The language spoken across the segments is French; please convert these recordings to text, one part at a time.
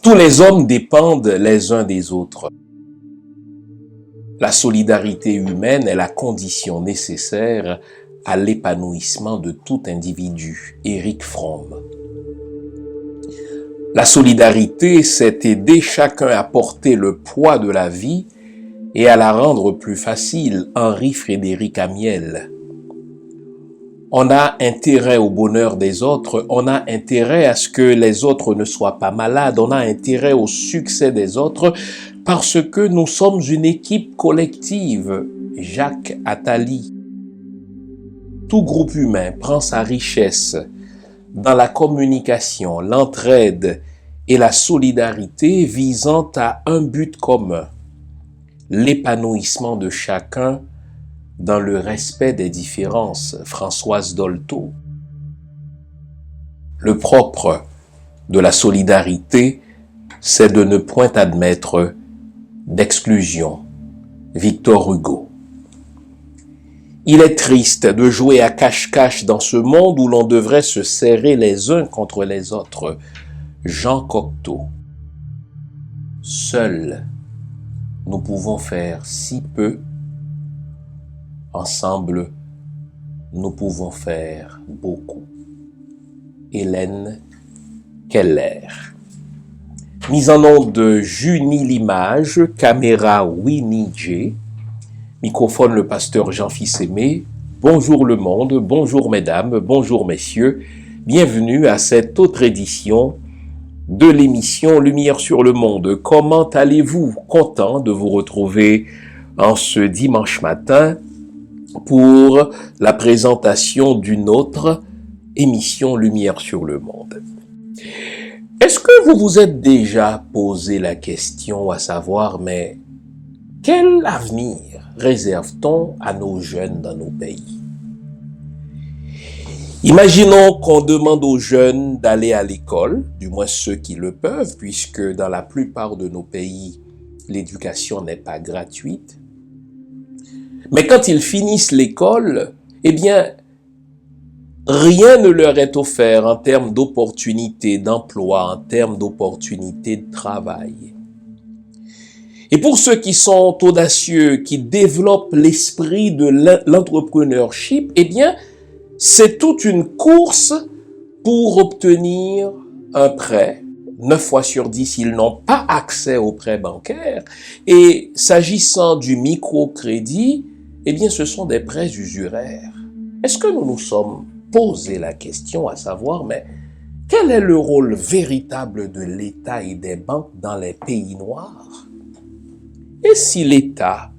Tous les hommes dépendent les uns des autres. La solidarité humaine est la condition nécessaire à l'épanouissement de tout individu. Erich Fromm. La solidarité, c'est aider chacun à porter le poids de la vie et à la rendre plus facile. Henri-Frédéric Amiel. On a intérêt au bonheur des autres, on a intérêt à ce que les autres ne soient pas malades, on a intérêt au succès des autres parce que nous sommes une équipe collective. Jacques Attali. Tout groupe humain prend sa richesse dans la communication, l'entraide et la solidarité visant à un but commun, l'épanouissement de chacun dans le respect des différences. Françoise Dolto. Le propre de la solidarité, c'est de ne point admettre d'exclusion. Victor Hugo. Il est triste de jouer à cache-cache dans ce monde où l'on devrait se serrer les uns contre les autres. Jean Cocteau. Seuls, nous pouvons faire si peu. Ensemble, nous pouvons faire beaucoup. Hélène Keller. Mise en onde de Junie Limage, caméra Winnie J. Microphone le pasteur Jean-Fils Aimé. Bonjour le monde, bonjour mesdames, bonjour messieurs. Bienvenue à cette autre édition de l'émission Lumière sur le monde. Comment allez-vous? Content de vous retrouver en ce dimanche matin pour la présentation d'une autre émission Lumière sur le monde. Est-ce que vous vous êtes déjà posé la question à savoir, mais quel avenir réserve-t-on à nos jeunes dans nos pays? Imaginons qu'on demande aux jeunes d'aller à l'école, du moins ceux qui le peuvent, puisque dans la plupart de nos pays, l'éducation n'est pas gratuite. Mais quand ils finissent l'école, eh bien, rien ne leur est offert en termes d'opportunités d'emploi, en termes d'opportunités de travail. Et pour ceux qui sont audacieux, qui développent l'esprit de l'entrepreneurship, eh bien, c'est toute une course pour obtenir un prêt. 9 fois sur 10, ils n'ont pas accès au prêt bancaire. Et s'agissant du microcrédit, eh bien, ce sont des prêts usuraires. Est-ce que nous nous sommes posé la question à savoir, mais quel est le rôle véritable de l'État et des banques dans les pays noirs? Et si l'État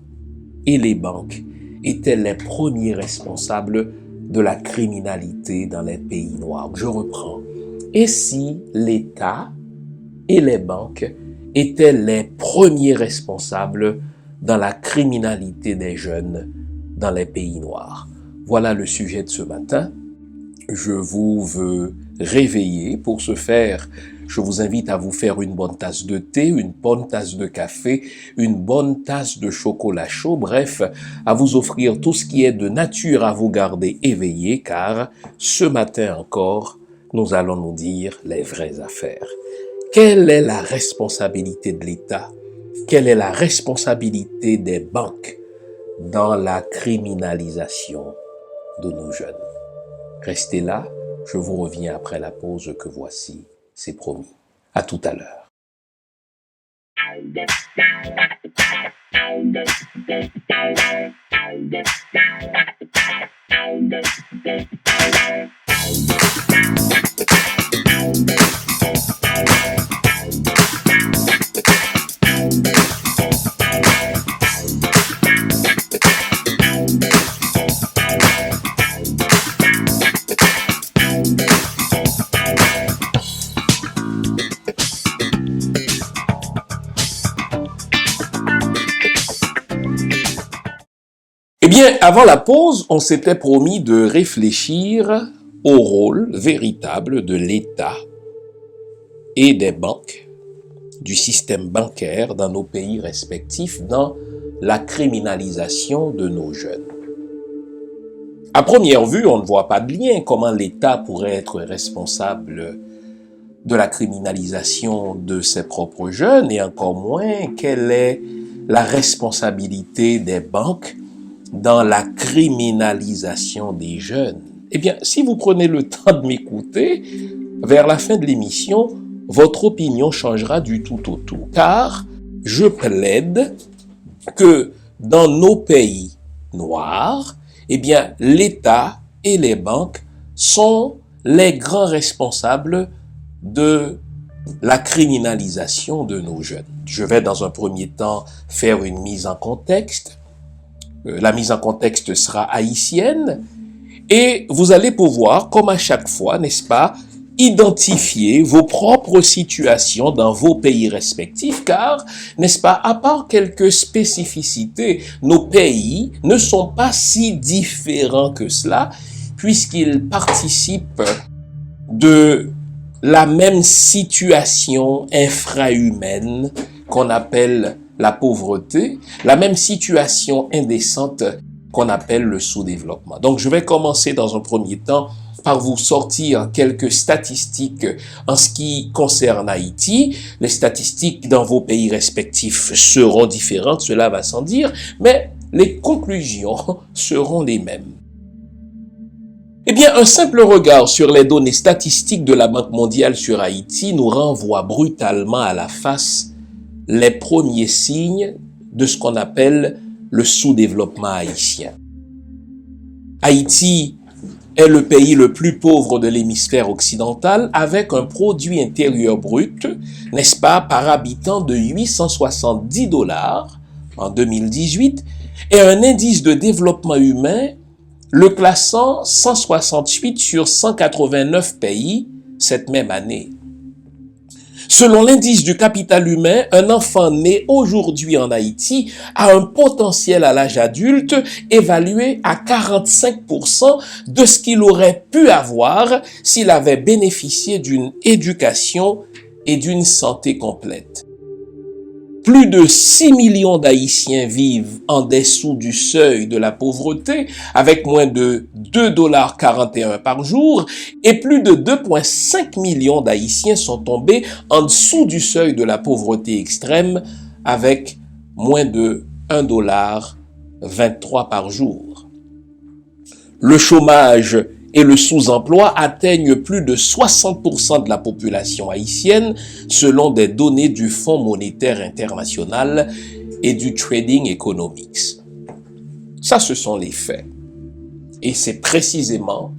et les banques étaient les premiers responsables de la criminalité dans les pays noirs? Je reprends. Et si l'État et les banques étaient les premiers responsables dans la criminalité des jeunes dans les pays noirs? Voilà le sujet de ce matin. Je vous veux réveiller. Pour ce faire, je vous invite à vous faire une bonne tasse de thé, une bonne tasse de café, une bonne tasse de chocolat chaud, bref, à vous offrir tout ce qui est de nature à vous garder éveillé, car ce matin encore, nous allons nous dire les vraies affaires. Quelle est la responsabilité de l'État? Quelle est la responsabilité des banques dans la criminalisation de nos jeunes? Restez là, je vous reviens après la pause que voici, c'est promis. À tout à l'heure. Eh bien, avant la pause, on s'était promis de réfléchir au rôle véritable de l'État et des banques, du système bancaire dans nos pays respectifs, dans la criminalisation de nos jeunes. À première vue, on ne voit pas de lien. Comment l'État pourrait être responsable de la criminalisation de ses propres jeunes et encore moins quelle est la responsabilité des banques dans la criminalisation des jeunes. Eh bien, si vous prenez le temps de m'écouter, vers la fin de l'émission, votre opinion changera du tout au tout. Car je plaide que dans nos pays noirs, eh bien, l'État et les banques sont les grands responsables de la criminalisation de nos jeunes. Je vais dans un premier temps faire une mise en contexte. La mise en contexte sera haïtienne et vous allez pouvoir, comme à chaque fois, n'est-ce pas, identifier vos propres situations dans vos pays respectifs, car, n'est-ce pas, à part quelques spécificités, nos pays ne sont pas si différents que cela, puisqu'ils participent de la même situation infrahumaine qu'on appelle la pauvreté, la même situation indécente qu'on appelle le sous-développement. Donc, je vais commencer dans un premier temps par vous sortir quelques statistiques en ce qui concerne Haïti. Les statistiques dans vos pays respectifs seront différentes, cela va sans dire, mais les conclusions seront les mêmes. Eh bien, un simple regard sur les données statistiques de la Banque mondiale sur Haïti nous renvoie brutalement à la face les premiers signes de ce qu'on appelle le sous-développement haïtien. Haïti est le pays le plus pauvre de l'hémisphère occidental avec un produit intérieur brut, n'est-ce pas, par habitant de 870 $ en 2018 et un indice de développement humain le classant 168 sur 189 pays cette même année. Selon l'indice du capital humain, un enfant né aujourd'hui en Haïti a un potentiel à l'âge adulte évalué à 45% de ce qu'il aurait pu avoir s'il avait bénéficié d'une éducation et d'une santé complète. Plus de 6 millions d'Haïtiens vivent en dessous du seuil de la pauvreté, avec moins de 2,41 $ par jour, et plus de 2,5 millions d'Haïtiens sont tombés en dessous du seuil de la pauvreté extrême, avec moins de 1,23 $ par jour. Le chômage et le sous-emploi atteignent plus de 60% de la population haïtienne selon des données du Fonds monétaire international et du Trading Economics. Ça, ce sont les faits. Et c'est précisément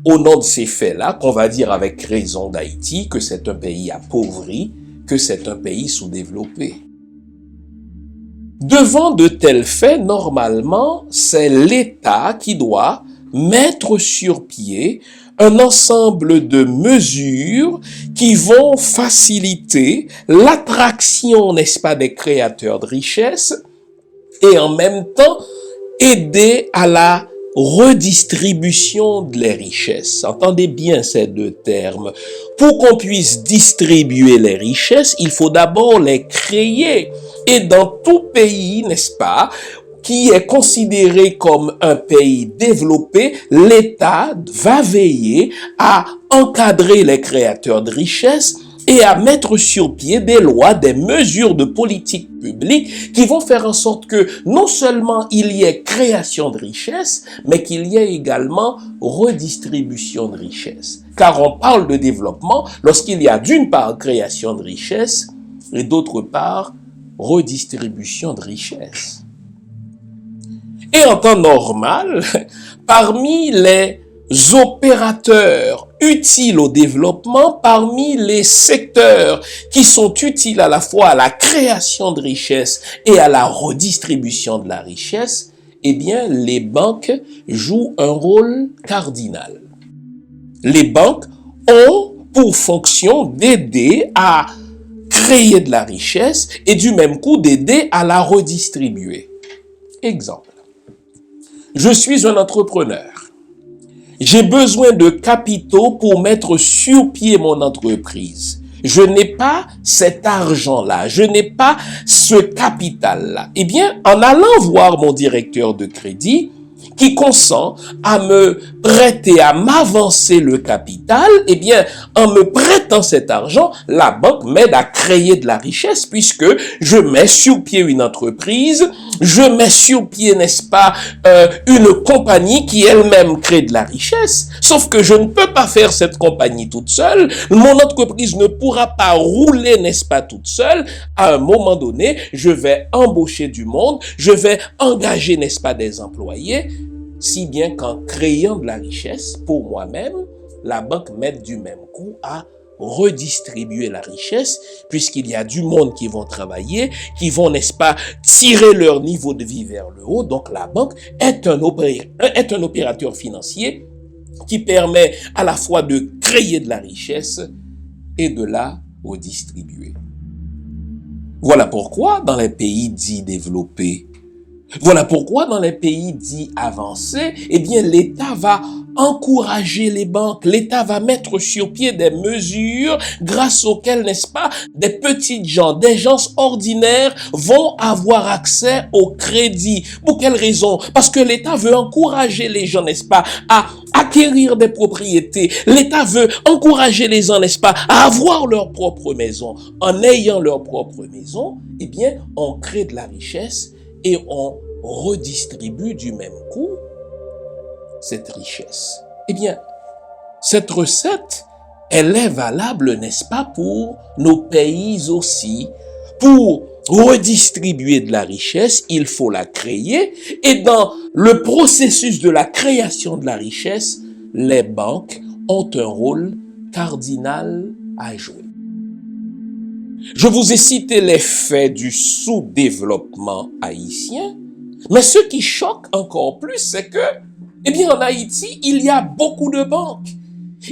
au nom de ces faits-là qu'on va dire avec raison d'Haïti que c'est un pays appauvri, que c'est un pays sous-développé. Devant de tels faits, normalement, c'est l'État qui doit mettre sur pied un ensemble de mesures qui vont faciliter l'attraction, n'est-ce pas, des créateurs de richesses et en même temps aider à la redistribution des richesses. Entendez bien ces deux termes. Pour qu'on puisse distribuer les richesses, il faut d'abord les créer. Et dans tout pays, n'est-ce pas, qui est considéré comme un pays développé, l'État va veiller à encadrer les créateurs de richesses et à mettre sur pied des lois, des mesures de politique publique qui vont faire en sorte que non seulement il y ait création de richesses, mais qu'il y ait également redistribution de richesses. Car on parle de développement lorsqu'il y a d'une part création de richesses et d'autre part redistribution de richesses. Et en temps normal, parmi les opérateurs utiles au développement, parmi les secteurs qui sont utiles à la fois à la création de richesses et à la redistribution de la richesse, eh bien, les banques jouent un rôle cardinal. Les banques ont pour fonction d'aider à créer de la richesse et du même coup d'aider à la redistribuer. Exemple. Je suis un entrepreneur. J'ai besoin de capitaux pour mettre sur pied mon entreprise. Je n'ai pas cet argent-là, je n'ai pas ce capital-là. Eh bien, en allant voir mon directeur de crédit, qui consent à me prêter, à m'avancer le capital, eh bien, en me prêtant cet argent, la banque m'aide à créer de la richesse puisque je mets sur pied une entreprise, je mets sur pied, n'est-ce pas, une compagnie qui elle-même crée de la richesse. Sauf que je ne peux pas faire cette compagnie toute seule. Mon entreprise ne pourra pas rouler, n'est-ce pas, toute seule. À un moment donné, je vais embaucher du monde, je vais engager, n'est-ce pas, des employés, si bien qu'en créant de la richesse pour moi-même, la banque m'aide du même coup à redistribuer la richesse, puisqu'il y a du monde qui vont travailler, qui vont, n'est-ce pas, tirer leur niveau de vie vers le haut. Donc la banque est un opérateur financier qui permet à la fois de créer de la richesse et de la redistribuer. Voilà pourquoi dans les pays dits développés, voilà pourquoi dans les pays dits avancés, eh bien l'État va encourager les banques, l'État va mettre sur pied des mesures grâce auxquelles, n'est-ce pas, des petites gens, des gens ordinaires vont avoir accès au crédit. Pour quelle raison? Parce que l'État veut encourager les gens, n'est-ce pas, à acquérir des propriétés. L'État veut encourager les gens, n'est-ce pas, à avoir leur propre maison. En ayant leur propre maison, eh bien, on crée de la richesse et on redistribue du même coup cette richesse. Eh bien, cette recette, elle est valable, n'est-ce pas, pour nos pays aussi. Pour redistribuer de la richesse, il faut la créer. Et dans le processus de la création de la richesse, les banques ont un rôle cardinal à jouer. Je vous ai cité les faits du sous-développement haïtien, mais ce qui choque encore plus, c'est que, eh bien, en Haïti, il y a beaucoup de banques.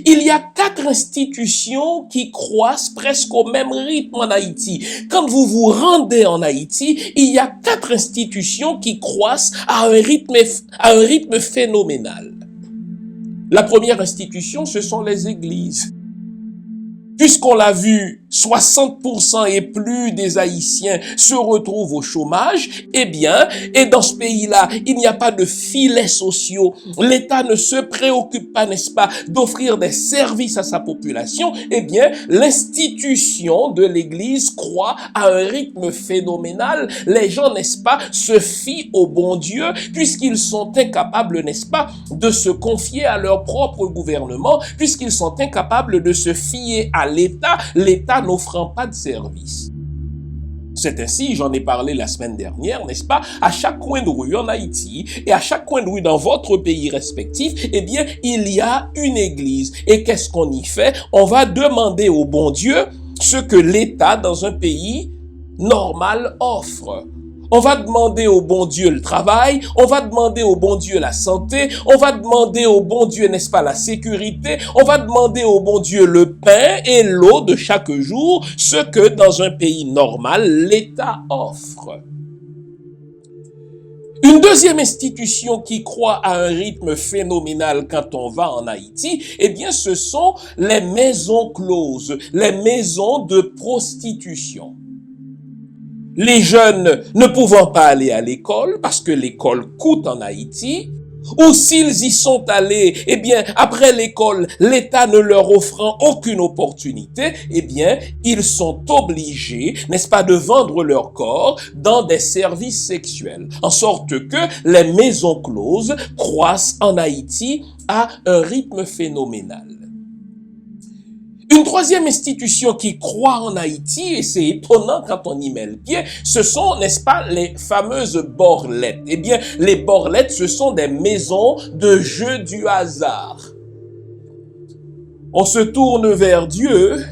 Il y a 4 institutions qui croissent presque au même rythme en Haïti. Quand vous vous rendez en Haïti, il y a 4 institutions qui croissent à un rythme phénoménal. La première institution, ce sont les églises. Puisqu'on l'a vu, 60% et plus des Haïtiens se retrouvent au chômage, eh bien, et dans ce pays-là, il n'y a pas de filets sociaux. L'État ne se préoccupe pas, n'est-ce pas, d'offrir des services à sa population. Eh bien, l'institution de l'Église croît à un rythme phénoménal. Les gens, n'est-ce pas, se fient au bon Dieu, puisqu'ils sont incapables, n'est-ce pas, de se confier à leur propre gouvernement, puisqu'ils sont incapables de se fier à l'État n'offrant pas de service. C'est ainsi, j'en ai parlé la semaine dernière, n'est-ce pas, à chaque coin de rue en Haïti et à chaque coin de rue dans votre pays respectif, eh bien, il y a une église. Et qu'est-ce qu'on y fait? On va demander au bon Dieu ce que l'État dans un pays normal offre. On va demander au bon Dieu le travail, on va demander au bon Dieu la santé, on va demander au bon Dieu, n'est-ce pas, la sécurité, on va demander au bon Dieu le pain et l'eau de chaque jour, ce que dans un pays normal, l'État offre. Une deuxième institution qui croît à un rythme phénoménal quand on va en Haïti, eh bien, ce sont les maisons closes, les maisons de prostitution. Les jeunes ne pouvant pas aller à l'école parce que l'école coûte en Haïti, ou s'ils y sont allés, eh bien, après l'école, l'État ne leur offrant aucune opportunité, eh bien, ils sont obligés, n'est-ce pas, de vendre leur corps dans des services sexuels. En sorte que les maisons closes croissent en Haïti à un rythme phénoménal. Une troisième institution qui croît en Haïti, et c'est étonnant quand on y met le pied, ce sont, n'est-ce pas, les fameuses borlettes. Eh bien, les borlettes, ce sont des maisons de jeu du hasard. On se tourne vers Dieu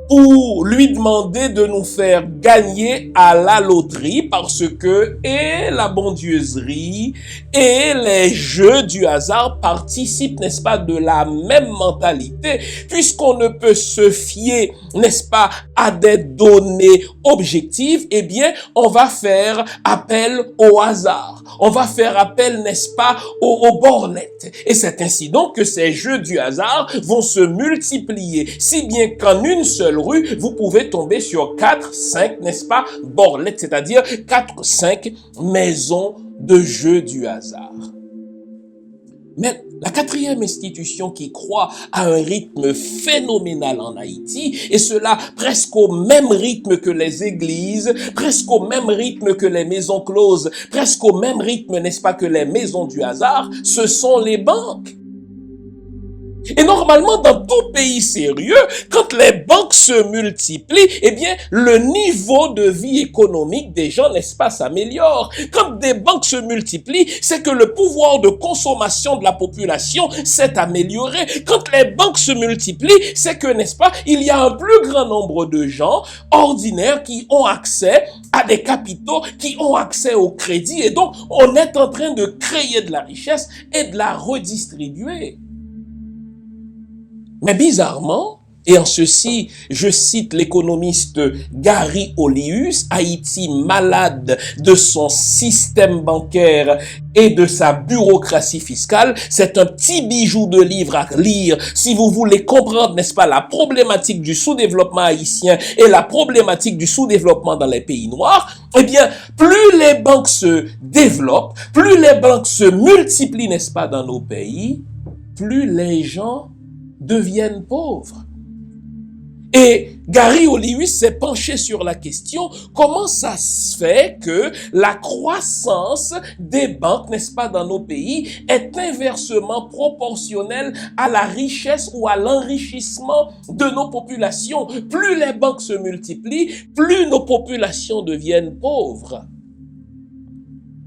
pour lui demander de nous faire gagner à la loterie parce que et la bondieuserie et les jeux du hasard participent, n'est-ce pas, de la même mentalité, puisqu'on ne peut se fier, n'est-ce pas, à des données objectives, eh bien, on va faire appel au hasard. On va faire appel, n'est-ce pas, aux borlettes. Et c'est ainsi donc que ces jeux du hasard vont se multiplier, si bien qu'en une seule rue, vous pouvez pouvez tomber sur 4, 5, n'est-ce pas, borlettes, c'est-à-dire 4, 5 maisons de jeux du hasard. Mais la quatrième institution qui croît à un rythme phénoménal en Haïti, et cela presque au même rythme que les églises, presque au même rythme que les maisons closes, presque au même rythme, n'est-ce pas, que les maisons du hasard, ce sont les banques. Et normalement, dans tout pays sérieux, quand les banques se multiplient, eh bien, le niveau de vie économique des gens, n'est-ce pas, s'améliore. Quand des banques se multiplient, c'est que le pouvoir de consommation de la population s'est amélioré. Quand les banques se multiplient, c'est que, n'est-ce pas, il y a un plus grand nombre de gens ordinaires qui ont accès à des capitaux, qui ont accès au crédit. Et donc, on est en train de créer de la richesse et de la redistribuer. Mais bizarrement, et en ceci, je cite l'économiste Gary Olius, Haïti malade de son système bancaire et de sa bureaucratie fiscale, c'est un petit bijou de livre à lire si vous voulez comprendre, n'est-ce pas, la problématique du sous-développement haïtien et la problématique du sous-développement dans les pays noirs. Eh bien, plus les banques se développent, plus les banques se multiplient, n'est-ce pas, dans nos pays, plus les gens deviennent pauvres. Et Gary Olius s'est penché sur la question, comment ça se fait que la croissance des banques, n'est-ce pas, dans nos pays, est inversement proportionnelle à la richesse ou à l'enrichissement de nos populations. Plus les banques se multiplient, plus nos populations deviennent pauvres.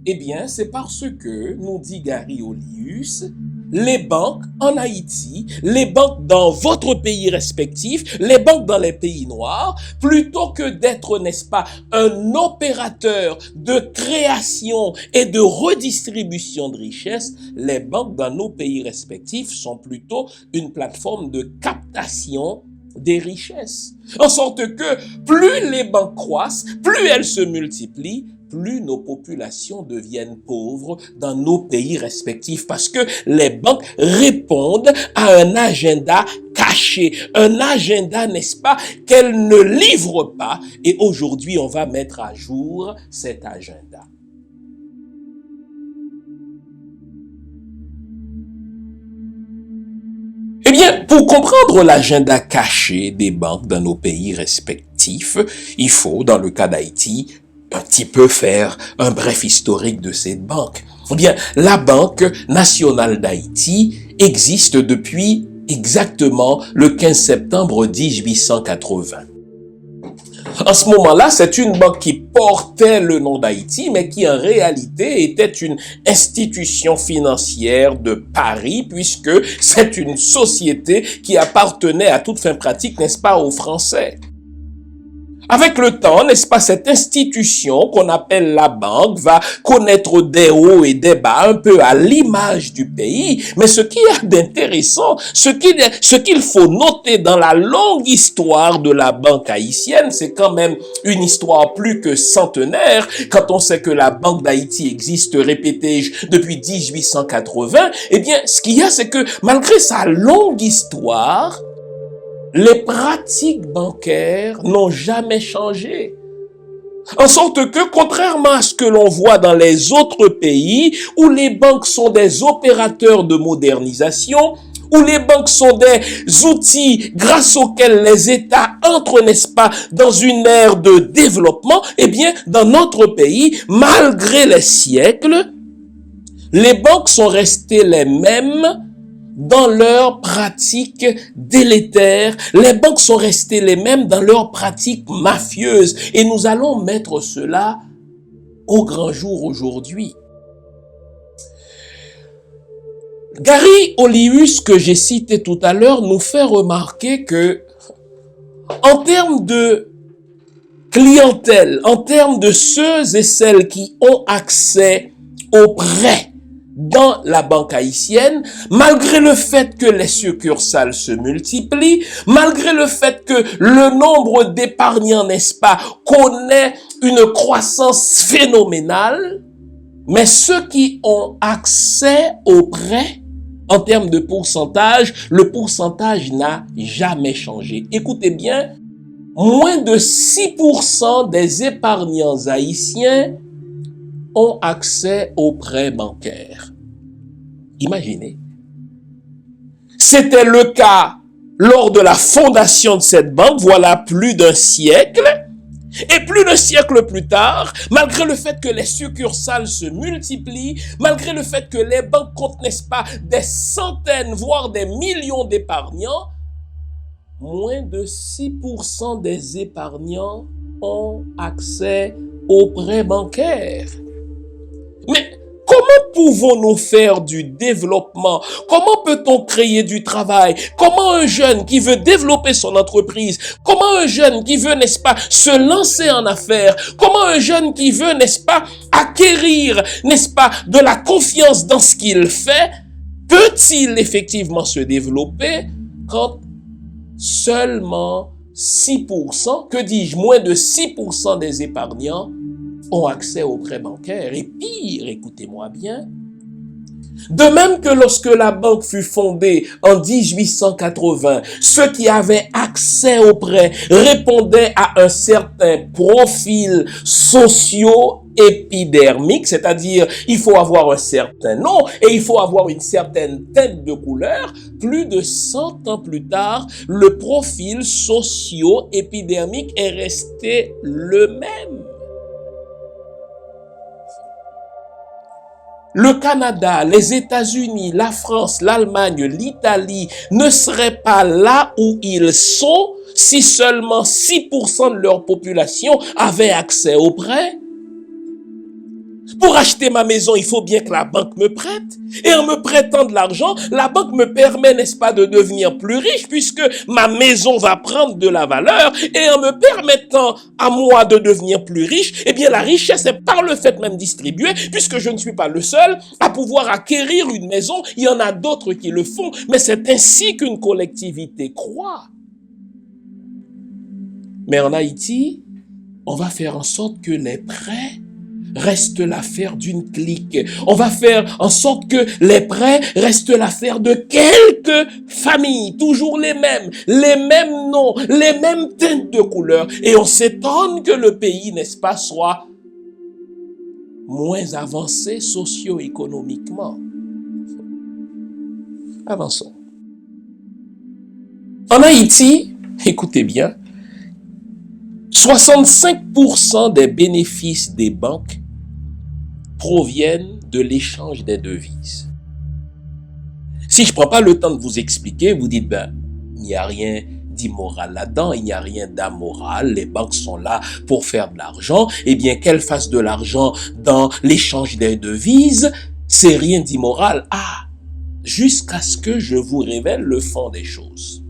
Eh bien, c'est parce que, nous dit Gary Olius, les banques en Haïti, les banques dans votre pays respectif, les banques dans les pays noirs, plutôt que d'être, n'est-ce pas, un opérateur de création et de redistribution de richesses, les banques dans nos pays respectifs sont plutôt une plateforme de captation des richesses. En sorte que plus les banques croissent, plus elles se multiplient, plus nos populations deviennent pauvres dans nos pays respectifs parce que les banques répondent à un agenda caché, un agenda, n'est-ce pas, qu'elles ne livrent pas. Et aujourd'hui, on va mettre à jour cet agenda. Eh bien, pour comprendre l'agenda caché des banques dans nos pays respectifs, il faut, dans le cas d'Haïti, un petit peu faire un bref historique de cette banque. Eh bien, la Banque nationale d'Haïti existe depuis exactement le 15 septembre 1880. En ce moment-là, c'est une banque qui portait le nom d'Haïti, mais qui en réalité était une institution financière de Paris, puisque c'est une société qui appartenait à toute fin pratique, n'est-ce pas, aux Français. Avec le temps, n'est-ce pas, cette institution qu'on appelle la banque va connaître des hauts et des bas, un peu à l'image du pays. Mais ce qui est d'intéressant, ce qu'il faut noter dans la longue histoire de la banque haïtienne, c'est quand même une histoire plus que centenaire. Quand on sait que la Banque d'Haïti existe, répétais-je, depuis 1880, eh bien, ce qu'il y a, c'est que malgré sa longue histoire, les pratiques bancaires n'ont jamais changé. En sorte que, contrairement à ce que l'on voit dans les autres pays, où les banques sont des opérateurs de modernisation, où les banques sont des outils grâce auxquels les États entrent, n'est-ce pas, dans une ère de développement, eh bien, dans notre pays, malgré les siècles, les banques sont restées les mêmes dans leurs pratiques délétères. Les banques sont restées les mêmes dans leurs pratiques mafieuses. Et nous allons mettre cela au grand jour aujourd'hui. Gary Olius, que j'ai cité tout à l'heure, nous fait remarquer que, en termes de clientèle, en termes de ceux et celles qui ont accès aux prêts dans la banque haïtienne, malgré le fait que les succursales se multiplient, malgré le fait que le nombre d'épargnants, n'est-ce pas, connaît une croissance phénoménale, mais ceux qui ont accès aux prêts, en termes de pourcentage, le pourcentage n'a jamais changé. Écoutez bien, moins de 6% des épargnants haïtiens ont accès aux prêts bancaires. Imaginez. C'était le cas lors de la fondation de cette banque, voilà plus d'un siècle. Et plus d'un siècle plus tard, malgré le fait que les succursales se multiplient, malgré le fait que les banques comptent, n'est-ce pas, des centaines, voire des millions d'épargnants, moins de 6% des épargnants ont accès aux prêts bancaires. Mais comment pouvons-nous faire du développement? Comment peut-on créer du travail? Comment un jeune qui veut développer son entreprise? Comment un jeune qui veut, n'est-ce pas, se lancer en affaires? Comment un jeune qui veut, n'est-ce pas, acquérir, n'est-ce pas, de la confiance dans ce qu'il fait, peut-il effectivement se développer quand seulement 6%, que dis-je, moins de 6% des épargnants ont accès aux prêts bancaires? Et pire, écoutez-moi bien, de même que lorsque la banque fut fondée en 1880, ceux qui avaient accès aux prêts répondaient à un certain profil socio-épidermique, c'est-à-dire il faut avoir un certain nom et il faut avoir une certaine teinte de couleur. Plus de 100 ans plus tard, le profil socio-épidermique est resté le même. Le Canada, les États-Unis, la France, l'Allemagne, l'Italie ne seraient pas là où ils sont si seulement 6% de leur population avaient accès aux prêts. Pour acheter ma maison, il faut bien que la banque me prête. Et en me prêtant de l'argent, la banque me permet, n'est-ce pas, de devenir plus riche puisque ma maison va prendre de la valeur. Et en me permettant à moi de devenir plus riche, eh bien la richesse est par le fait même distribuée puisque je ne suis pas le seul à pouvoir acquérir une maison. Il y en a d'autres qui le font, mais c'est ainsi qu'une collectivité croît. Mais en Haïti, on va faire en sorte que les prêts reste l'affaire d'une clique. On va faire en sorte que les prêts restent l'affaire de quelques familles, toujours les mêmes noms, les mêmes teintes de couleurs. Et on s'étonne que le pays, n'est-ce pas, soit moins avancé socio-économiquement. Avançons. En Haïti, écoutez bien, 65% des bénéfices des banques proviennent de l'échange des devises. Si je prends pas le temps de vous expliquer, vous dites, il n'y a rien d'immoral là-dedans, il n'y a rien d'amoral, les banques sont là pour faire de l'argent, eh bien qu'elles fassent de l'argent dans l'échange des devises, c'est rien d'immoral. Jusqu'à ce que je vous révèle le fond des choses.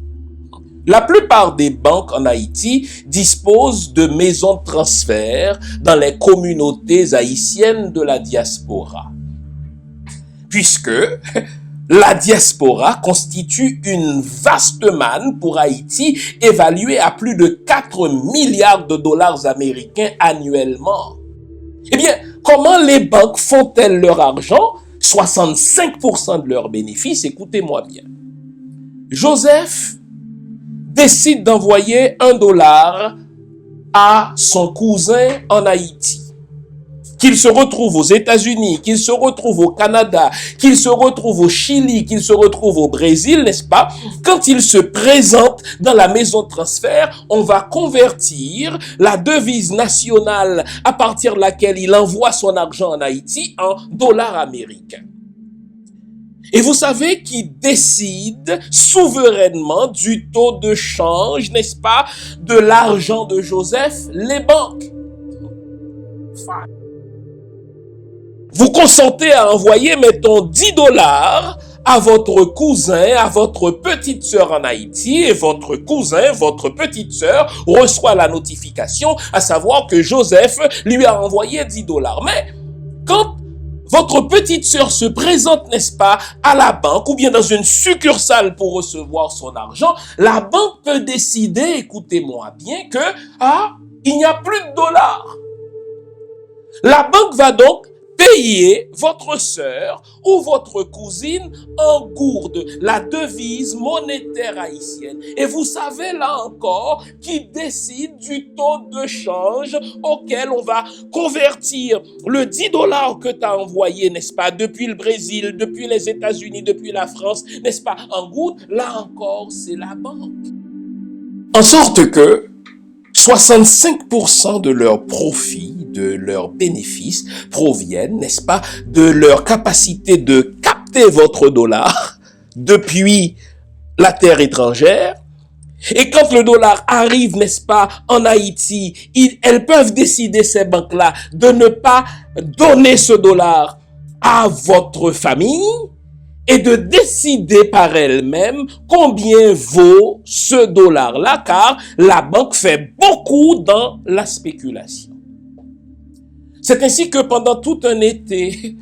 La plupart des banques en Haïti disposent de maisons de transfert dans les communautés haïtiennes de la diaspora. Puisque la diaspora constitue une vaste manne pour Haïti, évaluée à plus de 4 milliards de dollars américains annuellement. Eh bien, comment les banques font-elles leur argent? 65% de leurs bénéfices, écoutez-moi bien. Joseph décide d'envoyer $1 à son cousin en Haïti. Qu'il se retrouve aux États-Unis, qu'il se retrouve au Canada, qu'il se retrouve au Chili, qu'il se retrouve au Brésil, n'est-ce pas? Quand il se présente dans la maison de transfert, on va convertir la devise nationale à partir de laquelle il envoie son argent en Haïti en dollars américains. Et vous savez qui décide souverainement du taux de change, n'est-ce pas, de l'argent de Joseph? Les banques. Vous consentez à envoyer, mettons, $10 à votre cousin, à votre petite sœur en Haïti, et votre cousin, votre petite sœur reçoit la notification, à savoir que Joseph lui a envoyé $10. Mais quand votre petite sœur se présente, n'est-ce pas, à la banque ou bien dans une succursale pour recevoir son argent, la banque peut décider, écoutez-moi bien, que, il n'y a plus de dollars. La banque va donc payez votre sœur ou votre cousine en gourde, la devise monétaire haïtienne. Et vous savez là encore qui décide du taux de change auquel on va convertir le 10 $ que tu as envoyé, n'est-ce pas, depuis le Brésil, depuis les États-Unis, depuis la France, n'est-ce pas, en gourde. Là encore, c'est la banque. En sorte que 65% de leurs profits, de leurs bénéfices proviennent, n'est-ce pas, de leur capacité de capter votre dollar depuis la terre étrangère. Et quand le dollar arrive, n'est-ce pas, en Haïti, elles peuvent décider, ces banques-là, de ne pas donner ce dollar à votre famille et de décider par elle-même combien vaut ce dollar-là, car la banque fait beaucoup dans la spéculation. C'est ainsi que pendant tout un été,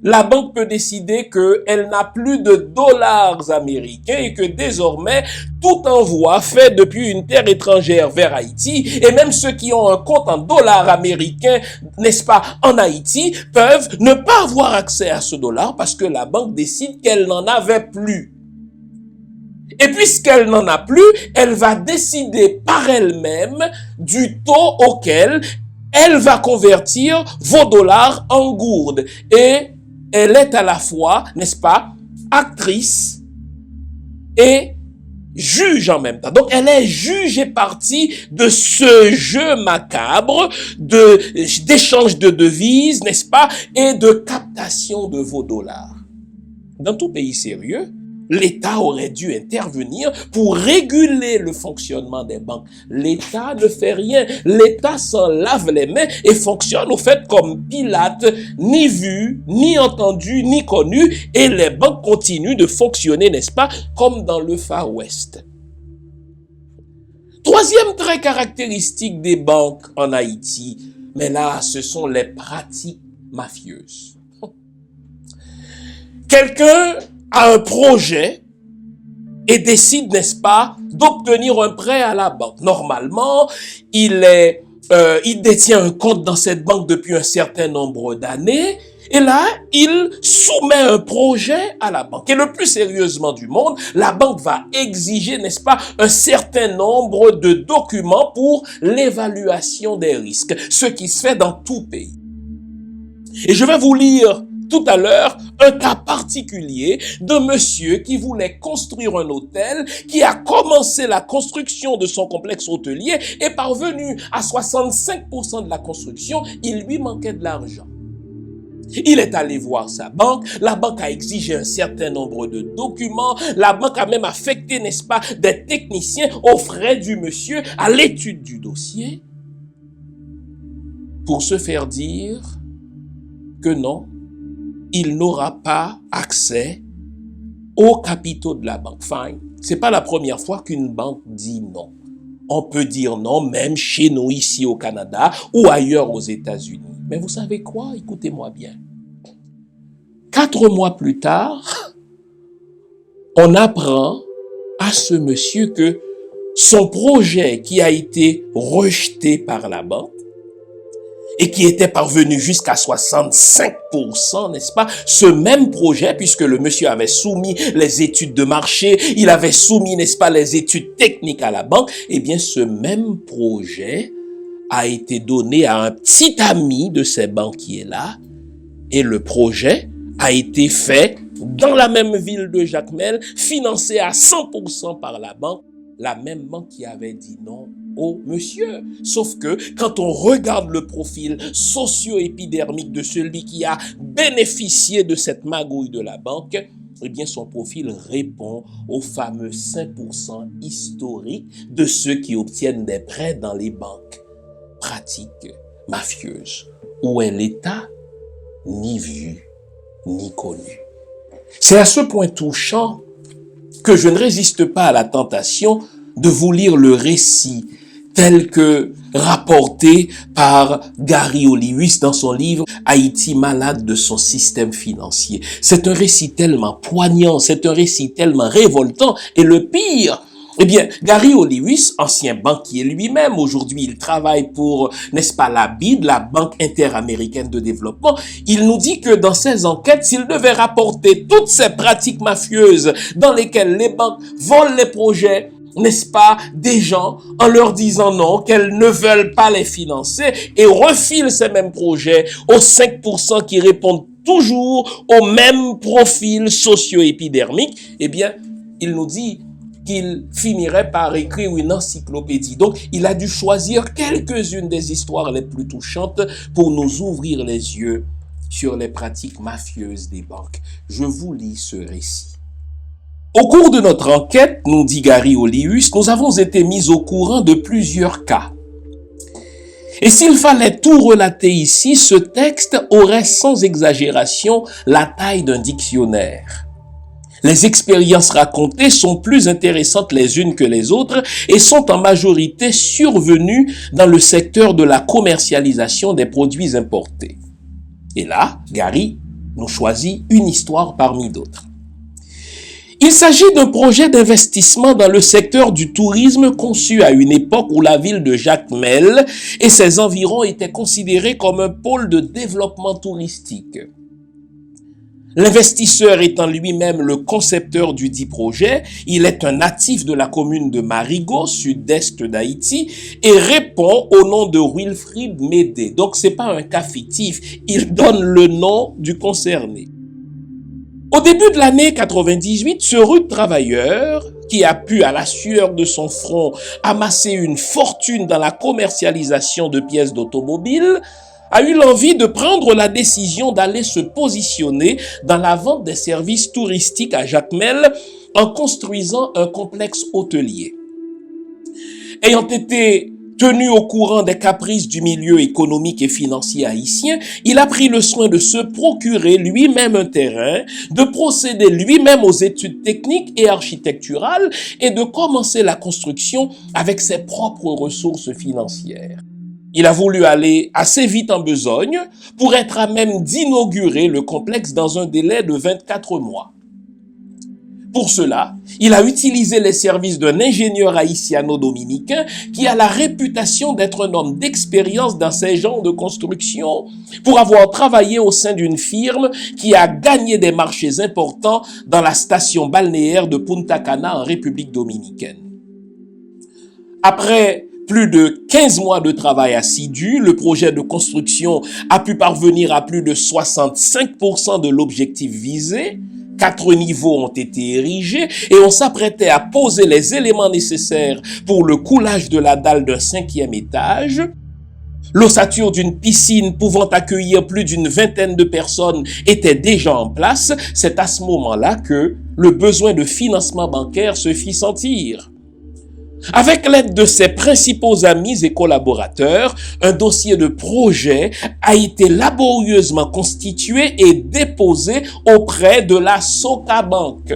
la banque peut décider qu'elle n'a plus de dollars américains et que désormais, tout envoi fait depuis une terre étrangère vers Haïti, et même ceux qui ont un compte en dollars américains, n'est-ce pas, en Haïti, peuvent ne pas avoir accès à ce dollar parce que la banque décide qu'elle n'en avait plus. Et puisqu'elle n'en a plus, elle va décider par elle-même du taux auquel elle va convertir vos dollars en gourdes. Et elle est à la fois, n'est-ce pas, actrice et juge en même temps. Donc, elle est juge et partie de ce jeu macabre d'échange de devises, n'est-ce pas, et de captation de vos dollars. Dans tout pays sérieux, l'État aurait dû intervenir pour réguler le fonctionnement des banques. L'État ne fait rien. L'État s'en lave les mains et fonctionne au fait comme Pilate, ni vu, ni entendu, ni connu. Et les banques continuent de fonctionner, n'est-ce pas, comme dans le Far West. Troisième trait caractéristique des banques en Haïti, mais là, ce sont les pratiques mafieuses. Quelqu'un a un projet et décide, n'est-ce pas, d'obtenir un prêt à la banque. Normalement, il détient un compte dans cette banque depuis un certain nombre d'années. Et là, il soumet un projet à la banque. Et le plus sérieusement du monde, la banque va exiger, n'est-ce pas, un certain nombre de documents pour l'évaluation des risques. Ce qui se fait dans tout pays. Et je vais vous lire tout à l'heure un cas particulier de monsieur qui voulait construire un hôtel, qui a commencé la construction de son complexe hôtelier et parvenu à 65% de la construction, il lui manquait de l'argent. Il est allé voir sa banque, la banque a exigé un certain nombre de documents, la banque a même affecté, n'est-ce pas, des techniciens aux frais du monsieur, à l'étude du dossier, pour se faire dire que non, il n'aura pas accès aux capitaux de la banque. Fine. C'est pas la première fois qu'une banque dit non. On peut dire non, même chez nous, ici au Canada ou ailleurs aux États-Unis. Mais vous savez quoi? Écoutez-moi bien. 4 mois plus tard, on apprend à ce monsieur que son projet qui a été rejeté par la banque et qui était parvenu jusqu'à 65%, n'est-ce pas? Ce même projet, puisque le monsieur avait soumis les études de marché, il avait soumis, n'est-ce pas, les études techniques à la banque, eh bien, ce même projet a été donné à un petit ami de ces banquiers-là, et le projet a été fait dans la même ville de Jacmel, financé à 100% par la banque, la même banque qui avait dit non au monsieur. Sauf que quand on regarde le profil socio-épidermique de celui qui a bénéficié de cette magouille de la banque, eh bien son profil répond au fameux 5% historique de ceux qui obtiennent des prêts dans les banques. Pratique mafieuse. Où est l'État? Ni vu, ni connu. C'est à ce point touchant que je ne résiste pas à la tentation de vous lire le récit tel que rapporté par Gary Oliwis dans son livre « Haïti malade de son système financier ». C'est un récit tellement poignant, c'est un récit tellement révoltant. Et le pire, Eh bien, Gary Olivis, ancien banquier lui-même, aujourd'hui il travaille pour, n'est-ce pas, la BID, la Banque interaméricaine de développement, il nous dit que dans ses enquêtes, s'il devait rapporter toutes ces pratiques mafieuses dans lesquelles les banques volent les projets, n'est-ce pas, des gens en leur disant non, qu'elles ne veulent pas les financer et refilent ces mêmes projets aux 5% qui répondent toujours au même profil socio-épidermique, eh bien, il nous dit qu'il finirait par écrire une encyclopédie. Donc, il a dû choisir quelques-unes des histoires les plus touchantes pour nous ouvrir les yeux sur les pratiques mafieuses des banques. Je vous lis ce récit. Au cours de notre enquête, nous dit Gary Olivis, nous avons été mis au courant de plusieurs cas. Et s'il fallait tout relater ici, ce texte aurait sans exagération la taille d'un dictionnaire. Les expériences racontées sont plus intéressantes les unes que les autres et sont en majorité survenues dans le secteur de la commercialisation des produits importés. Et là, Gary nous choisit une histoire parmi d'autres. Il s'agit d'un projet d'investissement dans le secteur du tourisme conçu à une époque où la ville de Jacmel et ses environs étaient considérés comme un pôle de développement touristique. L'investisseur étant lui-même le concepteur du dit projet, il est un natif de la commune de Marigot, sud-est d'Haïti, et répond au nom de Wilfrid Médé. Donc c'est pas un cas fictif, il donne le nom du concerné. Au début de l'année 98, ce rude travailleur, qui a pu à la sueur de son front amasser une fortune dans la commercialisation de pièces d'automobile, a eu l'envie de prendre la décision d'aller se positionner dans la vente des services touristiques à Jacmel en construisant un complexe hôtelier. Ayant été tenu au courant des caprices du milieu économique et financier haïtien, il a pris le soin de se procurer lui-même un terrain, de procéder lui-même aux études techniques et architecturales et de commencer la construction avec ses propres ressources financières. Il a voulu aller assez vite en besogne pour être à même d'inaugurer le complexe dans un délai de 24 mois. Pour cela, il a utilisé les services d'un ingénieur haïtiano-dominicain qui a la réputation d'être un homme d'expérience dans ces genres de construction pour avoir travaillé au sein d'une firme qui a gagné des marchés importants dans la station balnéaire de Punta Cana en République dominicaine. Après plus de 15 mois de travail assidu, le projet de construction a pu parvenir à plus de 65% de l'objectif visé. 4 niveaux ont été érigés et on s'apprêtait à poser les éléments nécessaires pour le coulage de la dalle d'un 5e étage. L'ossature d'une piscine pouvant accueillir plus d'une vingtaine de personnes était déjà en place. C'est à ce moment-là que le besoin de financement bancaire se fit sentir. Avec l'aide de ses principaux amis et collaborateurs, un dossier de projet a été laborieusement constitué et déposé auprès de la Soka Bank.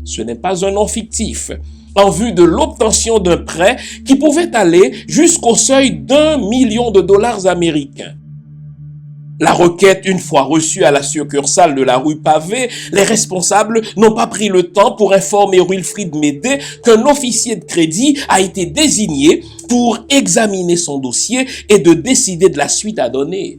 Ce n'est pas un nom fictif, en vue de l'obtention d'un prêt qui pouvait aller jusqu'au seuil d'1 million de dollars américains. La requête, une fois reçue à la succursale de la rue Pavée, les responsables n'ont pas pris le temps pour informer Wilfrid Médé qu'un officier de crédit a été désigné pour examiner son dossier et de décider de la suite à donner.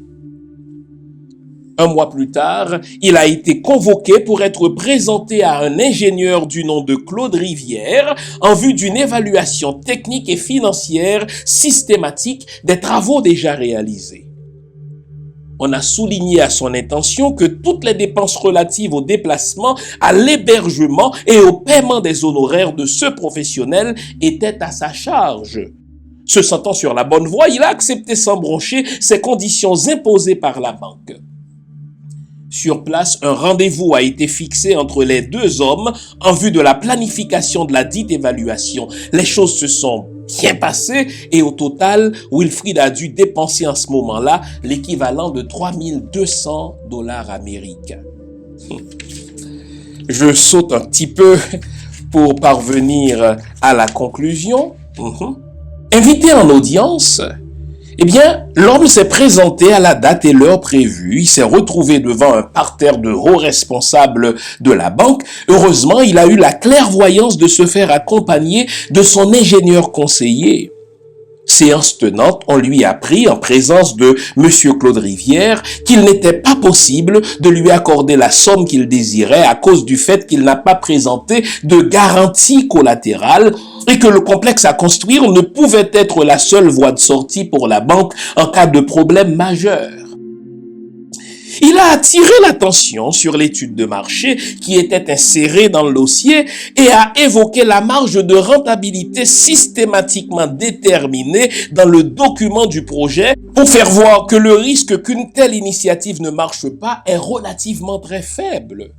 Un mois plus tard, il a été convoqué pour être présenté à un ingénieur du nom de Claude Rivière en vue d'une évaluation technique et financière systématique des travaux déjà réalisés. On a souligné à son intention que toutes les dépenses relatives au déplacement, à l'hébergement et au paiement des honoraires de ce professionnel étaient à sa charge. Se sentant sur la bonne voie, il a accepté sans broncher ces conditions imposées par la banque. Sur place, un rendez-vous a été fixé entre les deux hommes en vue de la planification de la dite évaluation. Les choses se sont bien passées et au total, Wilfrid a dû dépenser en ce moment-là l'équivalent de 3200 dollars américains. Je saute un petit peu pour parvenir à la conclusion. Invité en audience, Eh bien, l'homme s'est présenté à la date et l'heure prévue. Il s'est retrouvé devant un parterre de hauts responsables de la banque. Heureusement, il a eu la clairvoyance de se faire accompagner de son ingénieur conseiller. Séance tenante, on lui a appris en présence de Monsieur Claude Rivière qu'il n'était pas possible de lui accorder la somme qu'il désirait à cause du fait qu'il n'a pas présenté de garantie collatérale et que le complexe à construire ne pouvait être la seule voie de sortie pour la banque en cas de problème majeur. Il a attiré l'attention sur l'étude de marché qui était insérée dans le dossier et a évoqué la marge de rentabilité systématiquement déterminée dans le document du projet pour faire voir que le risque qu'une telle initiative ne marche pas est relativement très faible.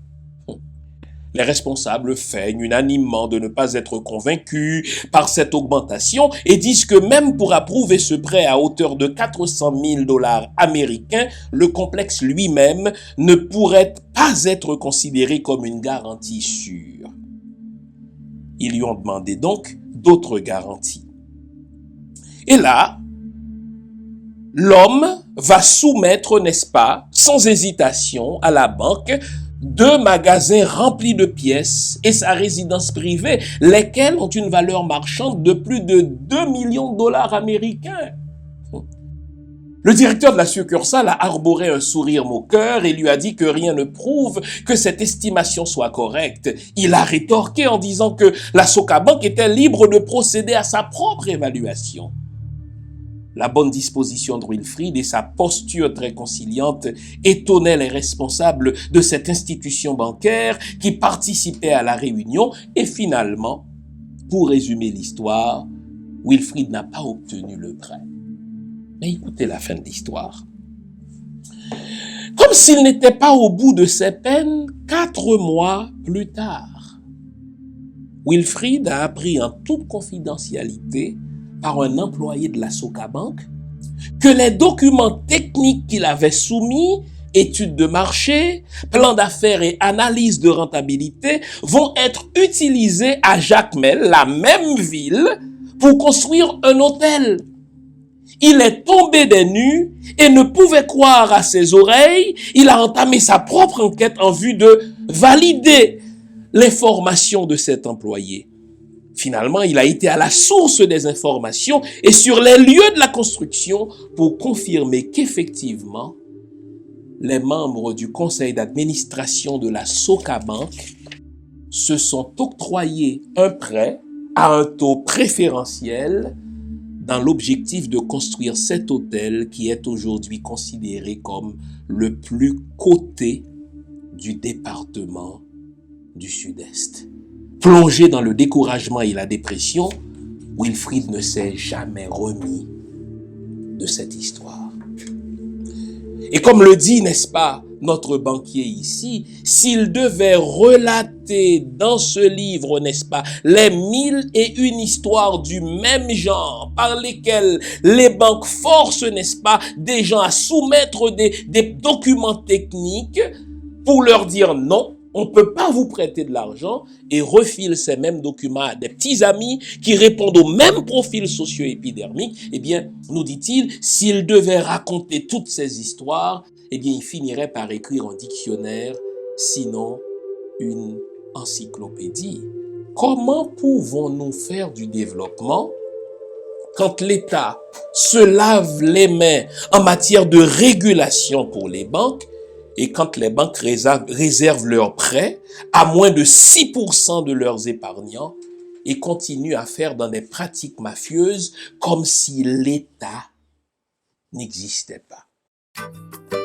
Les responsables feignent unanimement de ne pas être convaincus par cette augmentation et disent que même pour approuver ce prêt à hauteur de 400 000 $ américains, le complexe lui-même ne pourrait pas être considéré comme une garantie sûre. Ils lui ont demandé donc d'autres garanties. Et là, l'homme va soumettre, n'est-ce pas, sans hésitation à la banque, 2 magasins remplis de pièces et sa résidence privée, lesquelles ont une valeur marchande de plus de 2 millions de $ américains. Le directeur de la succursale a arboré un sourire moqueur et lui a dit que rien ne prouve que cette estimation soit correcte. Il a rétorqué en disant que la Socabank était libre de procéder à sa propre évaluation. La bonne disposition de Wilfried et sa posture très conciliante étonnaient les responsables de cette institution bancaire qui participaient à la réunion et finalement, pour résumer l'histoire, Wilfried n'a pas obtenu le prêt. Mais écoutez la fin de l'histoire. Comme s'il n'était pas au bout de ses peines, 4 mois plus tard, Wilfried a appris en toute confidentialité par un employé de la Socabank que les documents techniques qu'il avait soumis, études de marché, plan d'affaires et analyse de rentabilité, vont être utilisés à Jacmel, la même ville, pour construire un hôtel. Il est tombé des nues et ne pouvait croire à ses oreilles. Il a entamé sa propre enquête en vue de valider l'information de cet employé. Finalement, il a été à la source des informations et sur les lieux de la construction pour confirmer qu'effectivement, les membres du conseil d'administration de la Socabank se sont octroyés un prêt à un taux préférentiel dans l'objectif de construire cet hôtel qui est aujourd'hui considéré comme le plus coté du département du Sud-Est. Plongé dans le découragement et la dépression, Wilfried ne s'est jamais remis de cette histoire. Et comme le dit, n'est-ce pas, notre banquier ici, s'il devait relater dans ce livre, n'est-ce pas, les 1001 histoires du même genre par lesquelles les banques forcent, n'est-ce pas, des gens à soumettre des documents techniques pour leur dire non, on ne peut pas vous prêter de l'argent et refile ces mêmes documents à des petits amis qui répondent au même profil socio-épidermique, eh bien, nous dit-il, s'il devait raconter toutes ces histoires, eh bien, il finirait par écrire un dictionnaire, sinon une encyclopédie. Comment pouvons-nous faire du développement quand l'État se lave les mains en matière de régulation pour les banques et quand les banques réservent leurs prêts à moins de 6% de leurs épargnants et continuent à faire dans des pratiques mafieuses comme si l'État n'existait pas?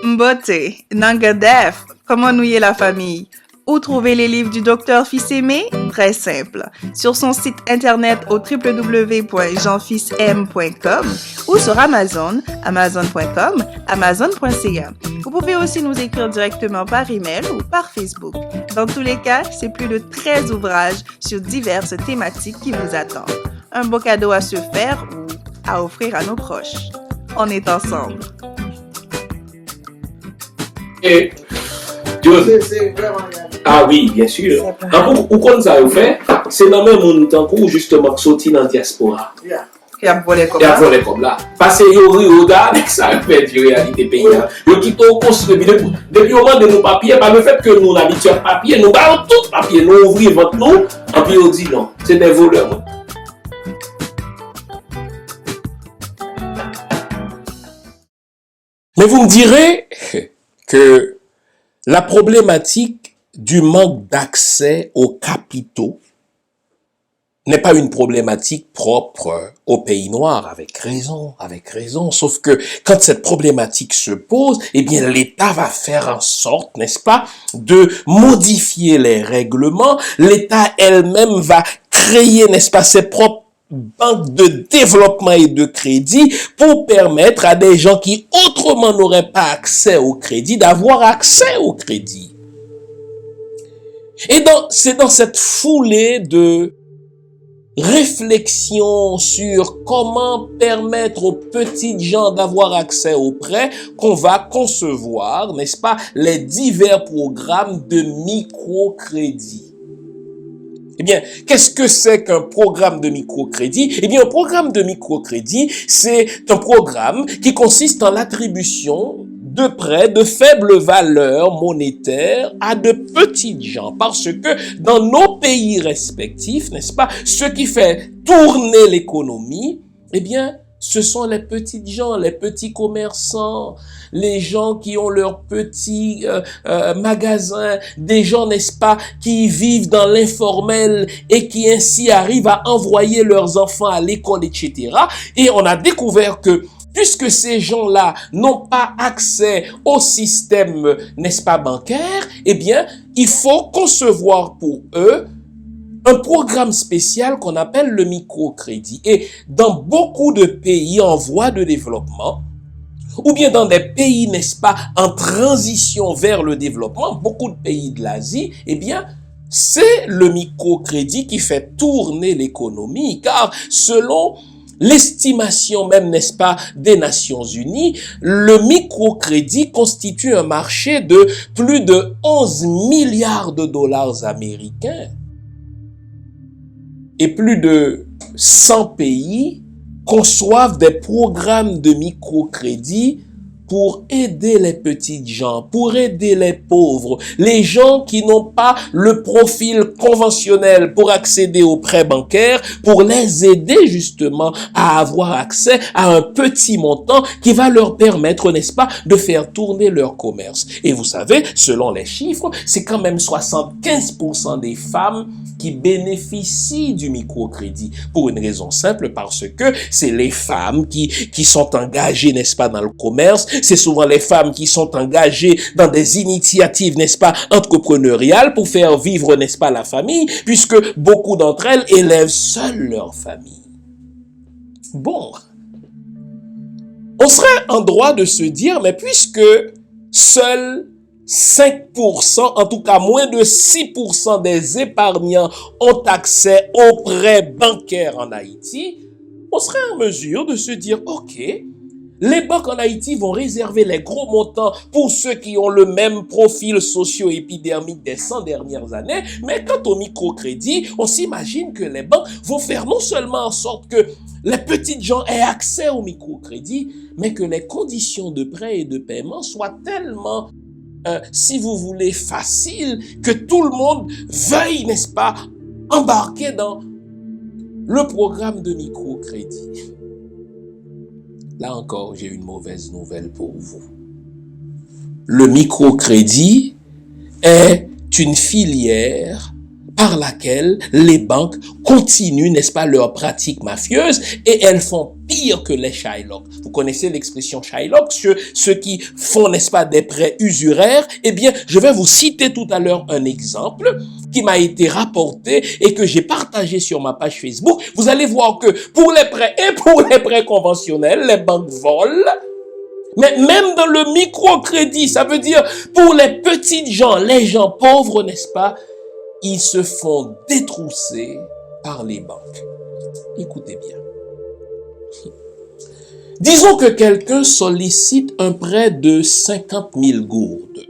Mbote, Nangadef, comment nouer la famille? Où trouver les livres du docteur Fils-Aimé? Très simple. Sur son site internet au www.jeanfilsm.com ou sur Amazon, amazon.com, amazon.ca. Vous pouvez aussi nous écrire directement par email ou par Facebook. Dans tous les cas, c'est plus de 13 ouvrages sur diverses thématiques qui vous attendent. Un beau cadeau à se faire ou à offrir à nos proches. On est ensemble. Et c'est vraiment ah oui, bien sûr. Ou comme ça, vous fait, c'est dans le même monde où justement qui sorti dans la diaspora. yeah. qui a volé comme Il a ça. volé comme là. Parce que yo regarde ça fait du réalité pays. Yo quitte au considéré depuis au moment de nos papiers, par le fait que nous l'habitude papier, nous parlons tout papier, nous ouvrons votre nous, et puis on dit non, c'est des voleurs. Mais vous me direz que la problématique du manque d'accès aux capitaux n'est pas une problématique propre aux pays noirs, avec raison. Sauf que quand cette problématique se pose, eh bien, l'État va faire en sorte, n'est-ce pas, de modifier les règlements. L'État elle-même va créer, n'est-ce pas, ses propres banques de développement et de crédit pour permettre à des gens qui autrement n'auraient pas accès au crédit d'avoir accès au crédit. Et c'est dans cette foulée de réflexion sur comment permettre aux petites gens d'avoir accès aux prêts qu'on va concevoir, n'est-ce pas, les divers programmes de microcrédit. Eh bien, qu'est-ce que c'est qu'un programme de microcrédit? Eh bien, un programme de microcrédit, c'est un programme qui consiste en l'attribution de prêts de faible valeur monétaire à de petites gens. Parce que dans nos pays respectifs, n'est-ce pas, ce qui fait tourner l'économie, eh bien, ce sont les petites gens, les petits commerçants, les gens qui ont leurs petits magasins, des gens, n'est-ce pas, qui vivent dans l'informel et qui ainsi arrivent à envoyer leurs enfants à l'école, etc. Et on a découvert que puisque ces gens-là n'ont pas accès au système, n'est-ce pas, bancaire, eh bien, il faut concevoir pour eux un programme spécial qu'on appelle le microcrédit. Et dans beaucoup de pays en voie de développement, ou bien dans des pays, n'est-ce pas, en transition vers le développement, beaucoup de pays de l'Asie, eh bien, c'est le microcrédit qui fait tourner l'économie, car selon l'estimation même, n'est-ce pas, des Nations Unies, le microcrédit constitue un marché de plus de 11 milliards de dollars américains. Et plus de 100 pays conçoivent des programmes de microcrédit pour aider les petites gens, pour aider les pauvres, les gens qui n'ont pas le profil conventionnel pour accéder aux prêts bancaires, pour les aider justement à avoir accès à un petit montant qui va leur permettre, n'est-ce pas, de faire tourner leur commerce. Et vous savez, selon les chiffres, c'est quand même 75% des femmes qui bénéficient du microcrédit pour une raison simple, parce que c'est les femmes qui sont engagées, n'est-ce pas, dans le commerce. C'est souvent les femmes qui sont engagées dans des initiatives, n'est-ce pas, entrepreneuriales pour faire vivre, n'est-ce pas, la famille, puisque beaucoup d'entre elles élèvent seules leur famille. Bon, on serait en droit de se dire, mais puisque seuls 5%, en tout cas moins de 6% des épargnants ont accès aux prêts bancaires en Haïti, on serait en mesure de se dire, ok, les banques en Haïti vont réserver les gros montants pour ceux qui ont le même profil socio-épidermique des 100 dernières années, mais quant au microcrédit, on s'imagine que les banques vont faire non seulement en sorte que les petites gens aient accès au microcrédit, mais que les conditions de prêt et de paiement soient tellement si vous voulez, facile, que tout le monde veuille, n'est-ce pas, embarquer dans le programme de microcrédit. Là encore, j'ai une mauvaise nouvelle pour vous. Le microcrédit est une filière par laquelle les banques continuent, n'est-ce pas, leurs pratiques mafieuses, et elles font pire que les Shylock. Vous connaissez l'expression Shylock, ceux qui font, n'est-ce pas, des prêts usuraires. Eh bien, je vais vous citer tout à l'heure un exemple qui m'a été rapporté et que j'ai partagé sur ma page Facebook. Vous allez voir que pour les prêts et pour les prêts conventionnels, les banques volent. Mais même dans le microcrédit, ça veut dire pour les petites gens, les gens pauvres, n'est-ce pas, ils se font détrousser par les banques. Écoutez bien. Disons que quelqu'un sollicite un prêt de 50 000 gourdes.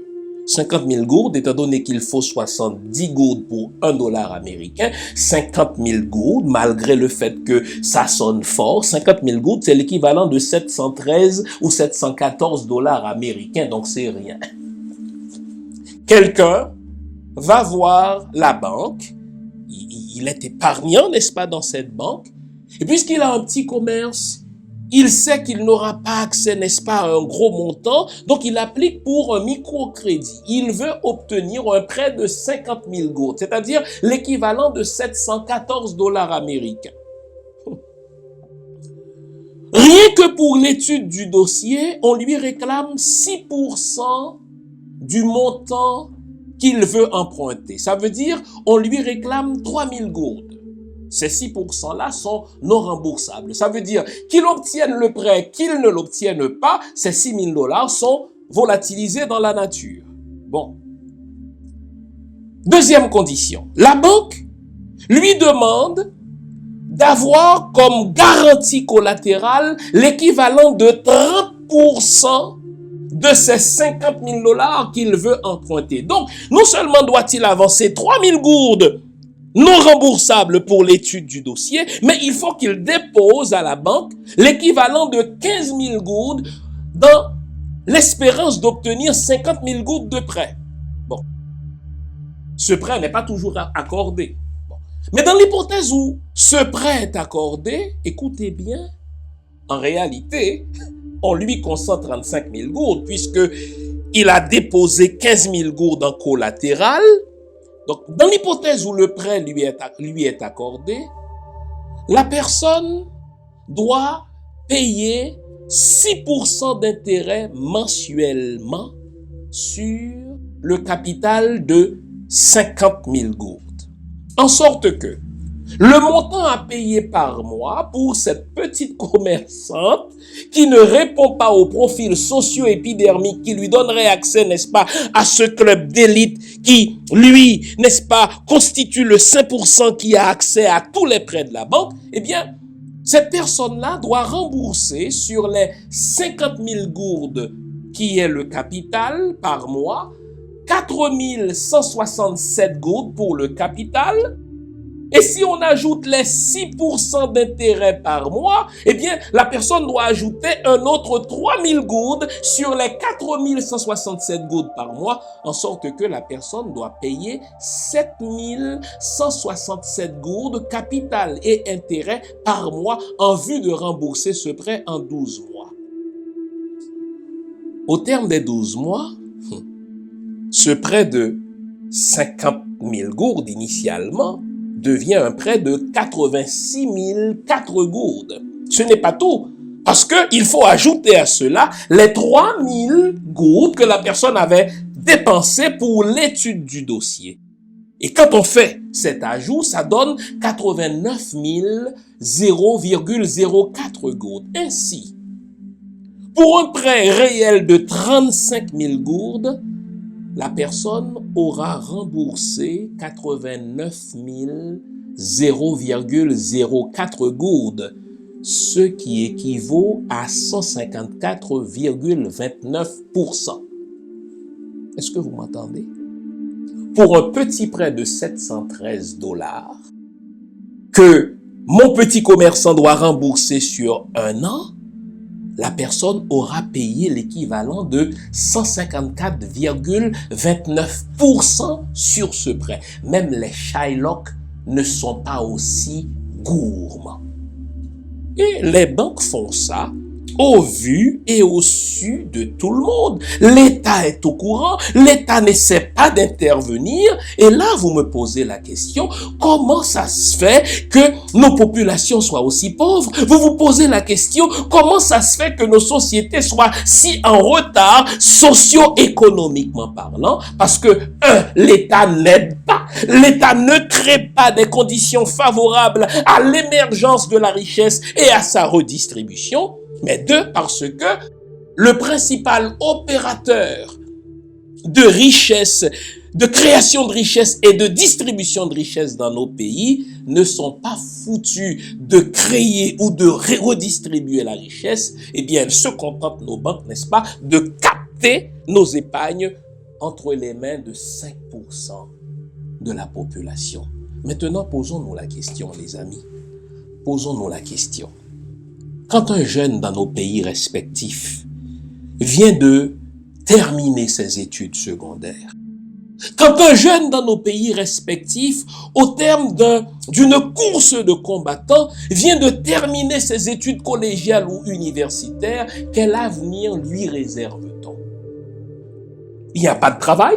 50 000 gourdes, étant donné qu'il faut 70 gourdes pour $1 américain, 50 000 gourdes, malgré le fait que ça sonne fort, 50 000 gourdes, c'est l'équivalent de 713 ou 714 $ américains, donc c'est rien. Quelqu'un va voir la banque, il est épargnant, n'est-ce pas, dans cette banque, et puisqu'il a un petit commerce, il sait qu'il n'aura pas accès, n'est-ce pas, à un gros montant, donc il applique pour un microcrédit. Il veut obtenir un prêt de 50 000 gourdes, c'est-à-dire l'équivalent de 714 $ américains. Rien que pour l'étude du dossier, on lui réclame 6% du montant qu'il veut emprunter. Ça veut dire, on lui réclame 3 000 gourdes. Ces 6%-là sont non remboursables. Ça veut dire qu'il obtienne le prêt, qu'il ne l'obtienne pas, ces 6 000 $ sont volatilisés dans la nature. Bon. Deuxième condition. La banque lui demande d'avoir comme garantie collatérale l'équivalent de 30% de ces 50 000 $ qu'il veut emprunter. Donc, non seulement doit-il avancer 3 000 gourdes non remboursable pour l'étude du dossier, mais il faut qu'il dépose à la banque l'équivalent de 15 000 gourdes dans l'espérance d'obtenir 50 000 gourdes de prêt. Bon. Ce prêt n'est pas toujours accordé. Bon. Mais dans l'hypothèse où ce prêt est accordé, écoutez bien, en réalité, on lui consent 35 000 gourdes puisque il a déposé 15 000 gourdes en collatéral. Donc, dans l'hypothèse où le prêt lui est accordé, la personne doit payer 6% d'intérêt mensuellement sur le capital de 50 000 gourdes. En sorte que le montant à payer par mois pour cette petite commerçante qui ne répond pas au profil socio-épidermique qui lui donnerait accès, n'est-ce pas, à ce club d'élite qui, lui, n'est-ce pas, constitue le 5% qui a accès à tous les prêts de la banque, eh bien, cette personne-là doit rembourser sur les 50 000 gourdes qui est le capital par mois, 4 167 gourdes pour le capital. Et si on ajoute les 6% d'intérêt par mois, eh bien, la personne doit ajouter un autre 3 000 gourdes sur les 4 167 gourdes par mois, en sorte que la personne doit payer 7 167 gourdes capital et intérêt par mois en vue de rembourser ce prêt en 12 mois. Au terme des 12 mois, ce prêt de 50 000 gourdes initialement devient un prêt de 86 004 gourdes. Ce n'est pas tout, parce qu'il faut ajouter à cela les 3 000 gourdes que la personne avait dépensées pour l'étude du dossier. Et quand on fait cet ajout, ça donne 89 0,04 gourdes. Ainsi, pour un prêt réel de 35 000 gourdes, la personne aura remboursé 89 0,04 gourdes, ce qui équivaut à 154,29%. Est-ce que vous m'entendez? Pour un petit prêt de 713 $, que mon petit commerçant doit rembourser sur un an, la personne aura payé l'équivalent de 154,29% sur ce prêt. Même les Shylock ne sont pas aussi gourmands. Et les banques font ça au vu et au su de tout le monde. L'État est au courant, l'État n'essaie pas d'intervenir. Et là, vous me posez la question, comment ça se fait que nos populations soient aussi pauvres? Vous vous posez la question, comment ça se fait que nos sociétés soient si en retard, socio-économiquement parlant? Parce que, l'État n'aide pas. L'État ne crée pas des conditions favorables à l'émergence de la richesse et à sa redistribution. Mais deux, parce que le principal opérateur de richesse, de création de richesse et de distribution de richesse dans nos pays ne sont pas foutus de créer ou de redistribuer la richesse, eh bien, elles se contentent, nos banques, n'est-ce pas, de capter nos épargnes entre les mains de 5% de la population. Maintenant, posons-nous la question, les amis. Posons-nous la question. Quand un jeune dans nos pays respectifs vient de terminer ses études secondaires, quand un jeune dans nos pays respectifs, au terme d'une course de combattants, vient de terminer ses études collégiales ou universitaires, quel avenir lui réserve-t-on? Il n'y a pas de travail,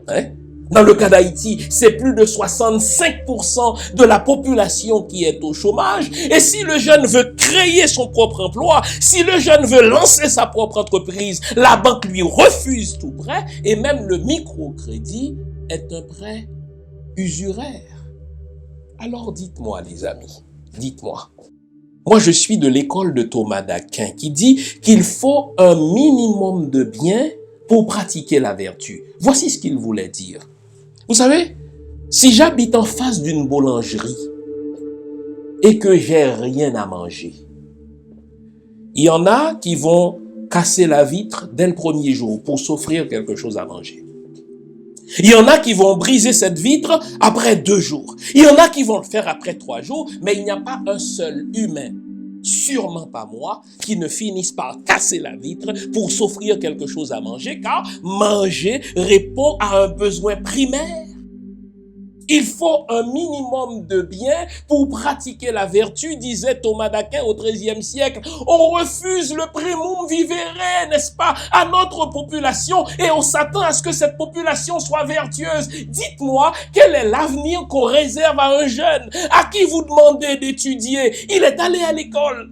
hein? Dans le cas d'Haïti, c'est plus de 65% de la population qui est au chômage. Et si le jeune veut créer son propre emploi, si le jeune veut lancer sa propre entreprise, la banque lui refuse tout prêt et même le microcrédit est un prêt usuraire. Alors dites-moi les amis, dites-moi. Moi je suis de l'école de Thomas d'Aquin qui dit qu'il faut un minimum de biens pour pratiquer la vertu. Voici ce qu'il voulait dire. Vous savez, si j'habite en face d'une boulangerie et que j'ai rien à manger, il y en a qui vont casser la vitre dès le premier jour pour s'offrir quelque chose à manger. Il y en a qui vont briser cette vitre après 2 jours. Il y en a qui vont le faire après 3 jours, mais il n'y a pas un seul humain, sûrement pas moi, qui ne finisse par casser la vitre pour s'offrir quelque chose à manger, car manger répond à un besoin primaire. Il faut un minimum de biens pour pratiquer la vertu, disait Thomas d'Aquin au XIIIe siècle. On refuse le primum vivere, n'est-ce pas, à notre population et on s'attend à ce que cette population soit vertueuse. Dites-moi, quel est l'avenir qu'on réserve à un jeune à qui vous demandez d'étudier? Il est allé à l'école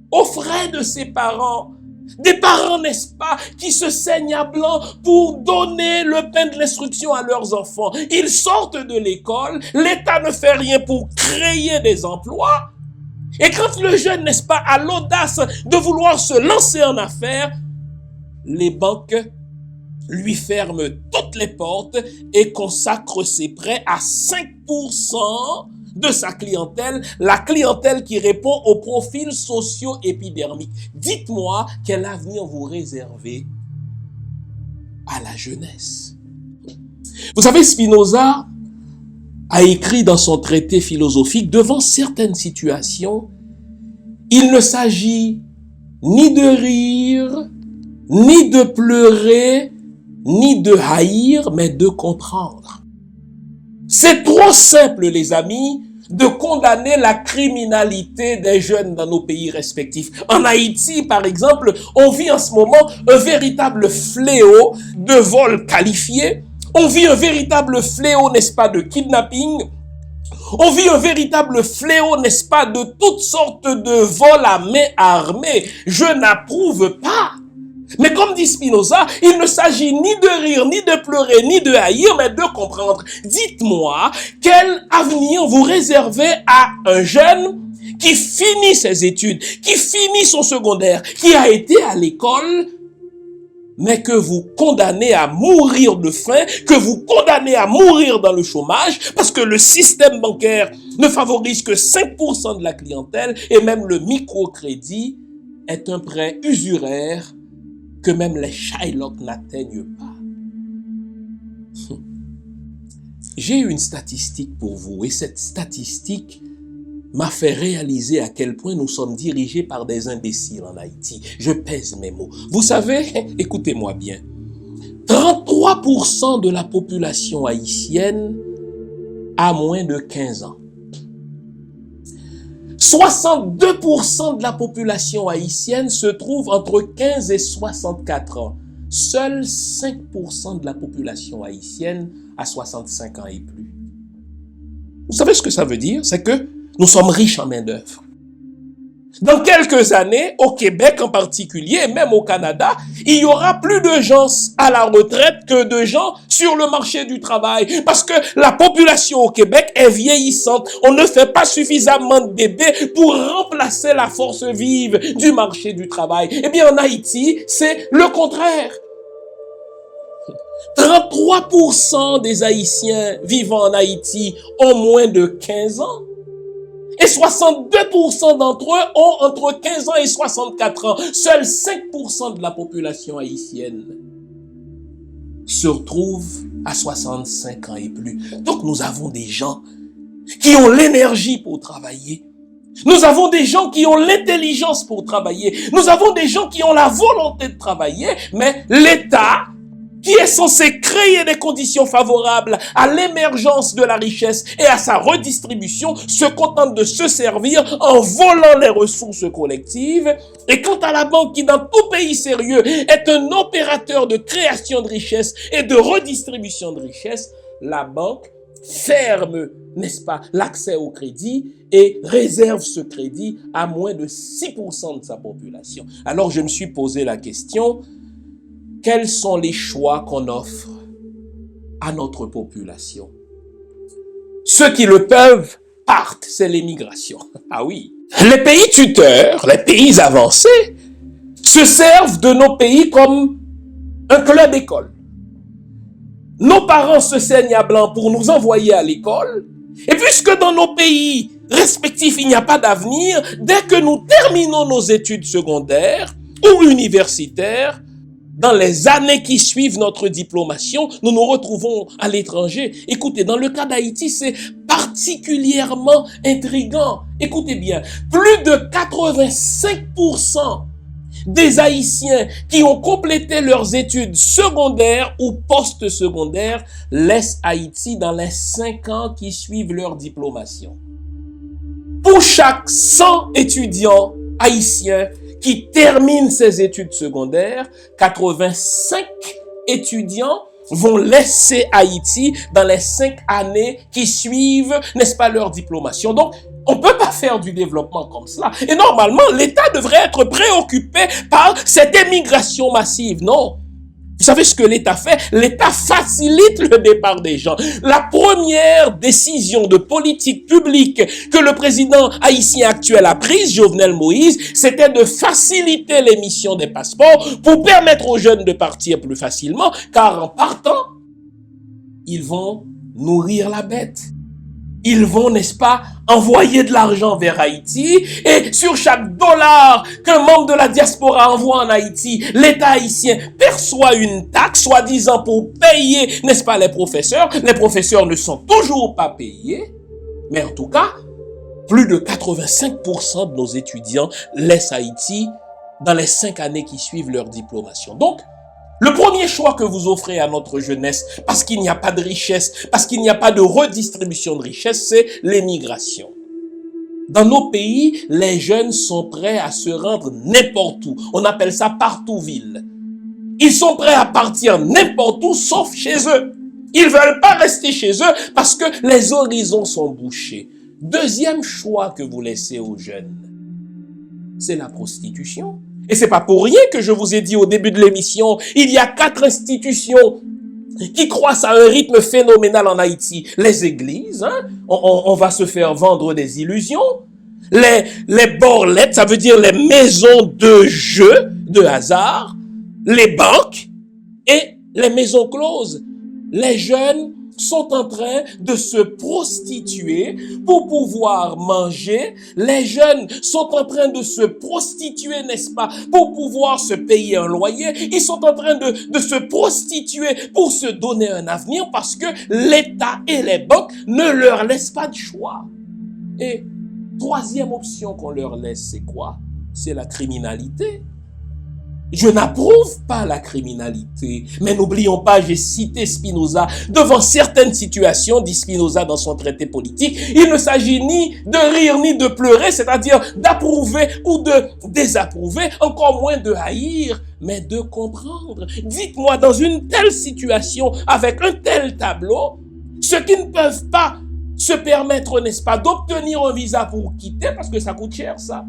aux frais de ses parents. Des parents, n'est-ce pas, qui se saignent à blanc pour donner le pain de l'instruction à leurs enfants. Ils sortent de l'école, l'État ne fait rien pour créer des emplois. Et quand le jeune, n'est-ce pas, a l'audace de vouloir se lancer en affaires, les banques lui ferment toutes les portes et consacrent ses prêts à 5% de sa clientèle, la clientèle qui répond aux profils socio-épidermiques. Dites-moi quel avenir vous réservez à la jeunesse. Vous savez, Spinoza a écrit dans son traité philosophique, devant certaines situations, il ne s'agit ni de rire, ni de pleurer, ni de haïr, mais de comprendre. C'est trop simple, les amis, de condamner la criminalité des jeunes dans nos pays respectifs. En Haïti, par exemple, on vit en ce moment un véritable fléau de vol qualifié. On vit un véritable fléau, n'est-ce pas, de kidnapping. On vit un véritable fléau, n'est-ce pas, de toutes sortes de vols à main armée. Je n'approuve pas. Mais comme dit Spinoza, il ne s'agit ni de rire, ni de pleurer, ni de haïr, mais de comprendre. Dites-moi, quel avenir vous réservez à un jeune qui finit ses études, qui finit son secondaire, qui a été à l'école, mais que vous condamnez à mourir de faim, que vous condamnez à mourir dans le chômage, parce que le système bancaire ne favorise que 5% de la clientèle, et même le microcrédit est un prêt usuraire que même les Shylock n'atteignent pas. J'ai une statistique pour vous et cette statistique m'a fait réaliser à quel point nous sommes dirigés par des imbéciles en Haïti. Je pèse mes mots. Vous savez, écoutez-moi bien, 33% de la population haïtienne a moins de 15 ans. 62% de la population haïtienne se trouve entre 15 et 64 ans. Seuls 5% de la population haïtienne a 65 ans et plus. Vous savez ce que ça veut dire? C'est que nous sommes riches en main-d'œuvre. Dans quelques années, au Québec en particulier, et même au Canada, il y aura plus de gens à la retraite que de gens sur le marché du travail. Parce que la population au Québec est vieillissante. On ne fait pas suffisamment de bébés pour remplacer la force vive du marché du travail. Eh bien, en Haïti, c'est le contraire. 33% des Haïtiens vivant en Haïti ont moins de 15 ans. Et 62% d'entre eux ont entre 15 ans et 64 ans. Seuls 5% de la population haïtienne se retrouvent à 65 ans et plus. Donc nous avons des gens qui ont l'énergie pour travailler. Nous avons des gens qui ont l'intelligence pour travailler. Nous avons des gens qui ont la volonté de travailler, mais l'État, qui est censé créer des conditions favorables à l'émergence de la richesse et à sa redistribution, se contente de se servir en volant les ressources collectives. Et quant à la banque qui, dans tout pays sérieux, est un opérateur de création de richesse et de redistribution de richesse, la banque ferme, n'est-ce pas, l'accès au crédit et réserve ce crédit à moins de 6% de sa population. Alors je me suis posé la question, quels sont les choix qu'on offre à notre population? Ceux qui le peuvent partent, c'est l'émigration. Ah oui. Les pays tuteurs, les pays avancés, se servent de nos pays comme un club école. Nos parents se saignent à blanc pour nous envoyer à l'école. Et puisque dans nos pays respectifs, il n'y a pas d'avenir, dès que nous terminons nos études secondaires ou universitaires, dans les années qui suivent notre diplomation, nous nous retrouvons à l'étranger. Écoutez, dans le cas d'Haïti, c'est particulièrement intriguant. Écoutez bien, plus de 85% des Haïtiens qui ont complété leurs études secondaires ou post-secondaires laissent Haïti dans les 5 ans qui suivent leur diplomation. Pour chaque 100 étudiants haïtiens qui terminent ses études secondaires, 85 étudiants vont laisser Haïti dans les 5 années qui suivent, n'est-ce pas, leur diplomation. Donc, on ne peut pas faire du développement comme cela. Et normalement, l'État devrait être préoccupé par cette émigration massive. Non. Vous savez ce que l'État fait? L'État facilite le départ des gens. La première décision de politique publique que le président haïtien actuel a prise, Jovenel Moïse, c'était de faciliter l'émission des passeports pour permettre aux jeunes de partir plus facilement, car en partant, ils vont nourrir la bête. Ils vont, n'est-ce pas, envoyer de l'argent vers Haïti et sur chaque dollar qu'un membre de la diaspora envoie en Haïti, l'État haïtien perçoit une taxe, soi-disant pour payer, n'est-ce pas, les professeurs. Les professeurs ne sont toujours pas payés, mais en tout cas, plus de 85% de nos étudiants laissent Haïti dans les 5 années qui suivent leur diplomation. Donc, le premier choix que vous offrez à notre jeunesse, parce qu'il n'y a pas de richesse, parce qu'il n'y a pas de redistribution de richesse, c'est l'émigration. Dans nos pays, les jeunes sont prêts à se rendre n'importe où. On appelle ça partout-ville. Ils sont prêts à partir n'importe où, sauf chez eux. Ils ne veulent pas rester chez eux parce que les horizons sont bouchés. Deuxième choix que vous laissez aux jeunes, c'est la prostitution. Et c'est pas pour rien que je vous ai dit au début de l'émission, il y a 4 institutions qui croissent à un rythme phénoménal en Haïti. Les églises, on va se faire vendre des illusions. Les borlettes, ça veut dire les maisons de jeu, de hasard. Les banques et les maisons closes. Les jeunes sont en train de se prostituer pour pouvoir manger. Les jeunes sont en train de se prostituer, n'est-ce pas, pour pouvoir se payer un loyer. Ils sont en train de se prostituer pour se donner un avenir parce que l'État et les banques ne leur laissent pas de choix. Et troisième option qu'on leur laisse, c'est quoi? C'est la criminalité. Je n'approuve pas la criminalité, mais n'oublions pas, j'ai cité Spinoza, devant certaines situations, dit Spinoza dans son traité politique, il ne s'agit ni de rire ni de pleurer, c'est-à-dire d'approuver ou de désapprouver, encore moins de haïr, mais de comprendre. Dites-moi, dans une telle situation, avec un tel tableau, ceux qui ne peuvent pas se permettre, n'est-ce pas, d'obtenir un visa pour quitter, parce que ça coûte cher, ça.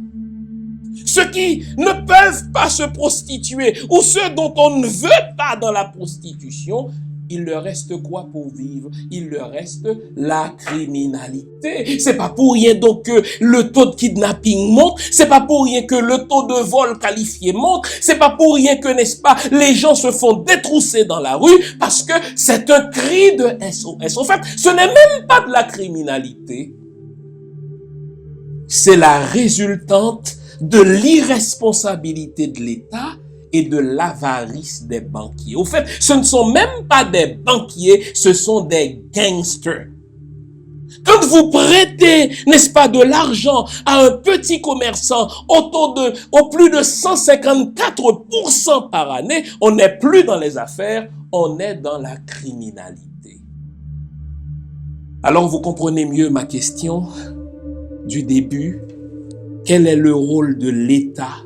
Ceux qui ne peuvent pas se prostituer ou ceux dont on ne veut pas dans la prostitution, il leur reste quoi pour vivre? Il leur reste la criminalité. C'est pas pour rien donc que le taux de kidnapping monte, c'est pas pour rien que le taux de vol qualifié monte, c'est pas pour rien que, n'est-ce pas, les gens se font détrousser dans la rue parce que c'est un cri de SOS. En fait, ce n'est même pas de la criminalité. C'est la résultante de l'irresponsabilité de l'État et de l'avarice des banquiers. Au fait, ce ne sont même pas des banquiers, ce sont des gangsters. Quand vous prêtez, n'est-ce pas, de l'argent à un petit commerçant au plus de 154% par année, on n'est plus dans les affaires, on est dans la criminalité. Alors vous comprenez mieux ma question du début. Quel est le rôle de l'État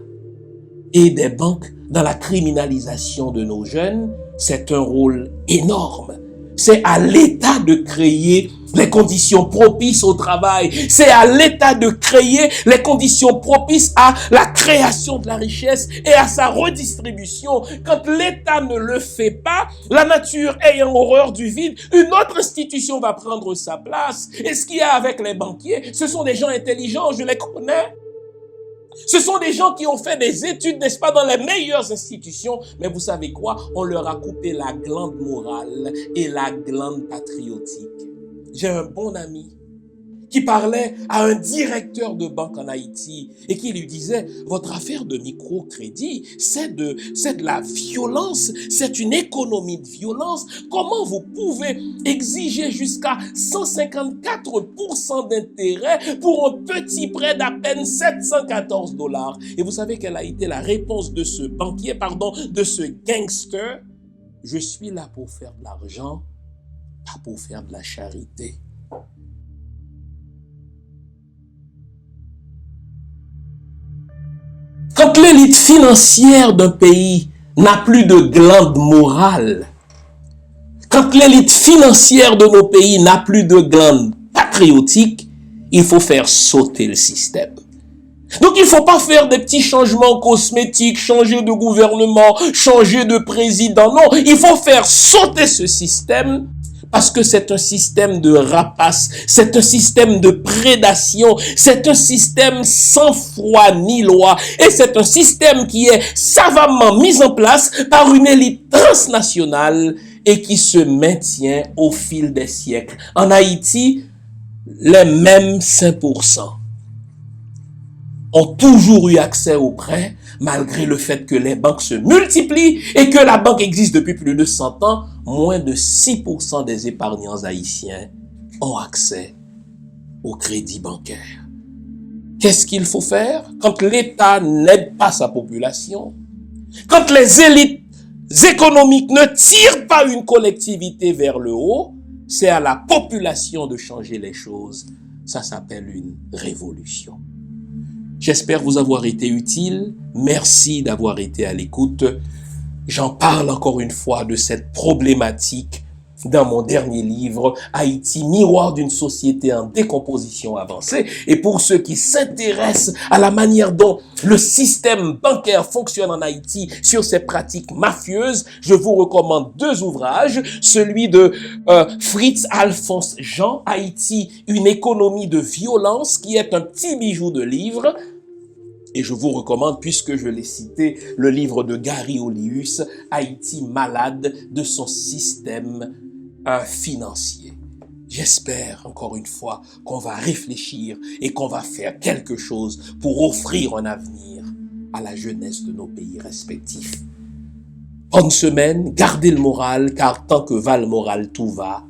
et des banques dans la criminalisation de nos jeunes? C'est un rôle énorme. C'est à l'État de créer les conditions propices au travail. C'est à l'État de créer les conditions propices à la création de la richesse et à sa redistribution. Quand l'État ne le fait pas, la nature ayant horreur du vide, une autre institution va prendre sa place. Et ce qu'il y a avec les banquiers, ce sont des gens intelligents, je les connais. Ce sont des gens qui ont fait des études, n'est-ce pas, dans les meilleures institutions. Mais vous savez quoi? On leur a coupé la glande morale et la glande patriotique. J'ai un bon ami qui parlait à un directeur de banque en Haïti et qui lui disait, votre affaire de microcrédit, c'est de la violence, c'est une économie de violence. Comment vous pouvez exiger jusqu'à 154% d'intérêt pour un petit prêt d'à peine $714? Et vous savez quelle a été la réponse de ce banquier, de ce gangster? Je suis là pour faire de l'argent, pas pour faire de la charité. Quand l'élite financière d'un pays n'a plus de glande morale, quand l'élite financière de nos pays n'a plus de glande patriotique, il faut faire sauter le système. Donc il ne faut pas faire des petits changements cosmétiques, changer de gouvernement, changer de président. Non, il faut faire sauter ce système. Parce que c'est un système de rapace, c'est un système de prédation, c'est un système sans foi ni loi. Et c'est un système qui est savamment mis en place par une élite transnationale et qui se maintient au fil des siècles. En Haïti, les mêmes 5% ont toujours eu accès aux prêts, malgré le fait que les banques se multiplient et que la banque existe depuis plus de 100 ans. Moins de 6% des épargnants haïtiens ont accès au crédit bancaire. Qu'est-ce qu'il faut faire quand l'État n'aide pas sa population? Quand les élites économiques ne tirent pas une collectivité vers le haut, c'est à la population de changer les choses. Ça s'appelle une révolution. J'espère vous avoir été utile. Merci d'avoir été à l'écoute. J'en parle encore une fois de cette problématique dans mon dernier livre, Haïti, miroir d'une société en décomposition avancée. Et pour ceux qui s'intéressent à la manière dont le système bancaire fonctionne en Haïti sur ses pratiques mafieuses, je vous recommande 2 ouvrages. Celui de Fritz Alphonse Jean, Haïti, une économie de violence, qui est un petit bijou de livre. Et je vous recommande, puisque je l'ai cité, le livre de Gary Olius, Haïti malade de son système financier. J'espère, encore une fois, qu'on va réfléchir et qu'on va faire quelque chose pour offrir un avenir à la jeunesse de nos pays respectifs. Bonne semaine, gardez le moral, car tant que va le moral, tout va.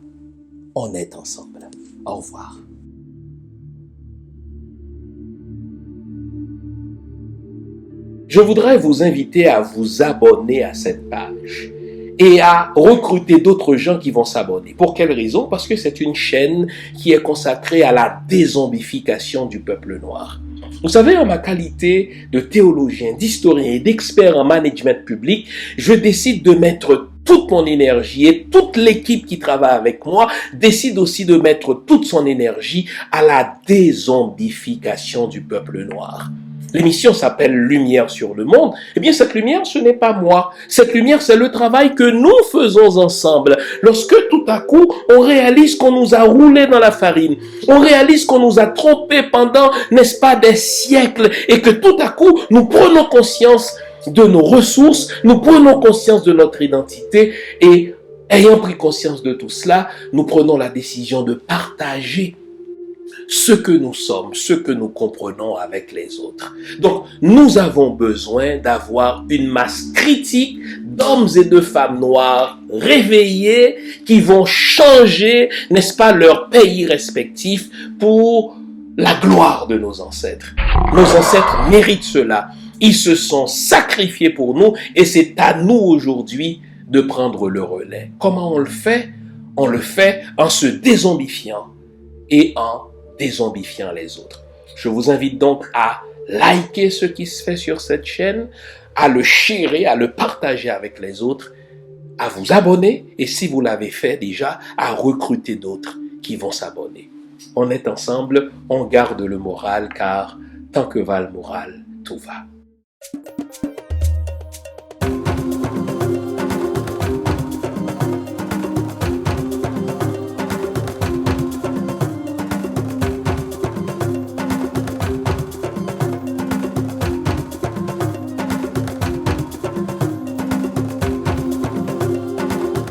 On est ensemble. Au revoir. Je voudrais vous inviter à vous abonner à cette page et à recruter d'autres gens qui vont s'abonner. Pour quelle raison? Parce que c'est une chaîne qui est consacrée à la dézombification du peuple noir. Vous savez, en ma qualité de théologien, d'historien et d'expert en management public, je décide de mettre toute mon énergie et toute l'équipe qui travaille avec moi décide aussi de mettre toute son énergie à la dézombification du peuple noir. L'émission s'appelle Lumière sur le monde. Eh bien, cette lumière, ce n'est pas moi. Cette lumière, c'est le travail que nous faisons ensemble. Lorsque tout à coup, on réalise qu'on nous a roulé dans la farine, on réalise qu'on nous a trompés pendant, n'est-ce pas, des siècles, et que tout à coup, nous prenons conscience de nos ressources, nous prenons conscience de notre identité, et ayant pris conscience de tout cela, nous prenons la décision de partager ce que nous sommes, ce que nous comprenons avec les autres. Donc, nous avons besoin d'avoir une masse critique d'hommes et de femmes noirs réveillés qui vont changer, n'est-ce pas, leur pays respectif pour la gloire de nos ancêtres. Nos ancêtres méritent cela. Ils se sont sacrifiés pour nous et c'est à nous aujourd'hui de prendre le relais. Comment on le fait? On le fait en se dézombifiant et en dézombifiant les autres. Je vous invite donc à liker ce qui se fait sur cette chaîne, à le sharer, à le partager avec les autres, à vous abonner et si vous l'avez fait déjà, à recruter d'autres qui vont s'abonner. On est ensemble, on garde le moral car tant que va le moral, tout va.